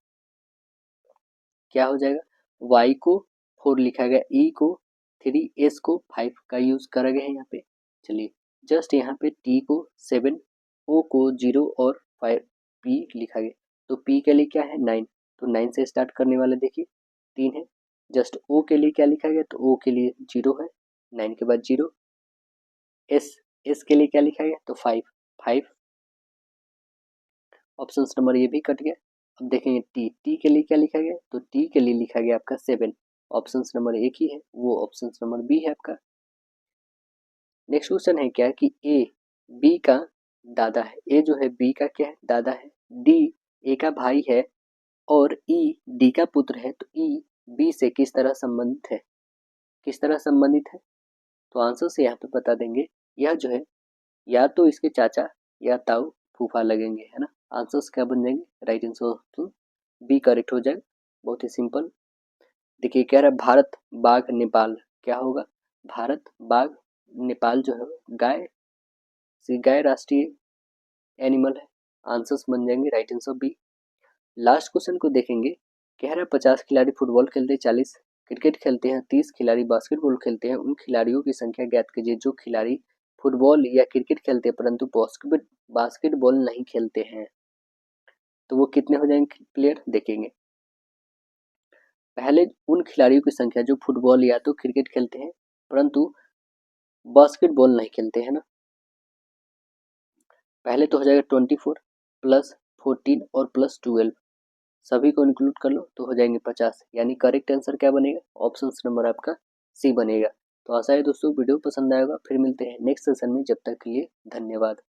क्या हो जाएगा। y को 4 लिखा गया, e को 3, s को 5 का यूज करा गया है यहाँ पे। चलिए जस्ट यहाँ पे t को 7, o को 0 और 5 p लिखा गया। तो p के लिए क्या है 9, तो 9 से स्टार्ट करने वाला देखिए 3 है। जस्ट o के लिए क्या लिखा गया, तो o के लिए 0 है, 9 के बाद 0। s के लिए क्या लिखा गया, तो 5 ऑप्शन नंबर ये भी कट गया। अब देखेंगे टी के लिए क्या लिखा गया, तो टी के लिए लिखा गया आपका 7। ऑप्शन नंबर एक ही है, वो ऑप्शन नंबर बी है आपका। नेक्स्ट क्वेश्चन है क्या कि ए बी का दादा है। ए जो है बी का क्या है, दादा है। डी ए का भाई है और ई डी का पुत्र है। तो ई बी से किस तरह संबंधित है, तो आंसर से यहाँ पे बता देंगे। यह जो है या तो इसके चाचा या ताऊ फूफा लगेंगे, है ना। आंसर्स क्या बन जाएंगे, right answer option B correct हो जाएगा। बहुत ही सिंपल। देखिए कह रहा है भारत बाघ नेपाल क्या होगा। भारत बाघ नेपाल जो है गाय राष्ट्रीय एनिमल है। आंसर्स बन जाएंगे right answer B. Last question को देखेंगे। कह रहा है 50 खिलाड़ी फुटबॉल खेलते हैं, 40 क्रिकेट खेलते हैं, 30 खिलाड़ी बास्केटबॉल खेलते हैं, उन खिलाड़ियों की संख्या ज्ञात कीजिए जो खिलाड़ी फुटबॉल या क्रिकेट खेलते हैं परंतु बास्केटबॉल नहीं खेलते हैं। तो वो कितने हो जाएंगे प्लेयर देखेंगे। पहले उन खिलाड़ियों की संख्या जो फुटबॉल या तो क्रिकेट खेलते हैं परंतु बास्केटबॉल नहीं खेलते हैं ना। पहले तो हो जाएगा 24 + 14 और +12 सभी को इंक्लूड कर लो तो हो जाएंगे 50। यानी करेक्ट आंसर क्या बनेगा, ऑप्शन नंबर आपका सी बनेगा। तो आशा है दोस्तों वीडियो पसंद आएगा। फिर मिलते हैं नेक्स्ट सेशन में, जब तक के लिए धन्यवाद।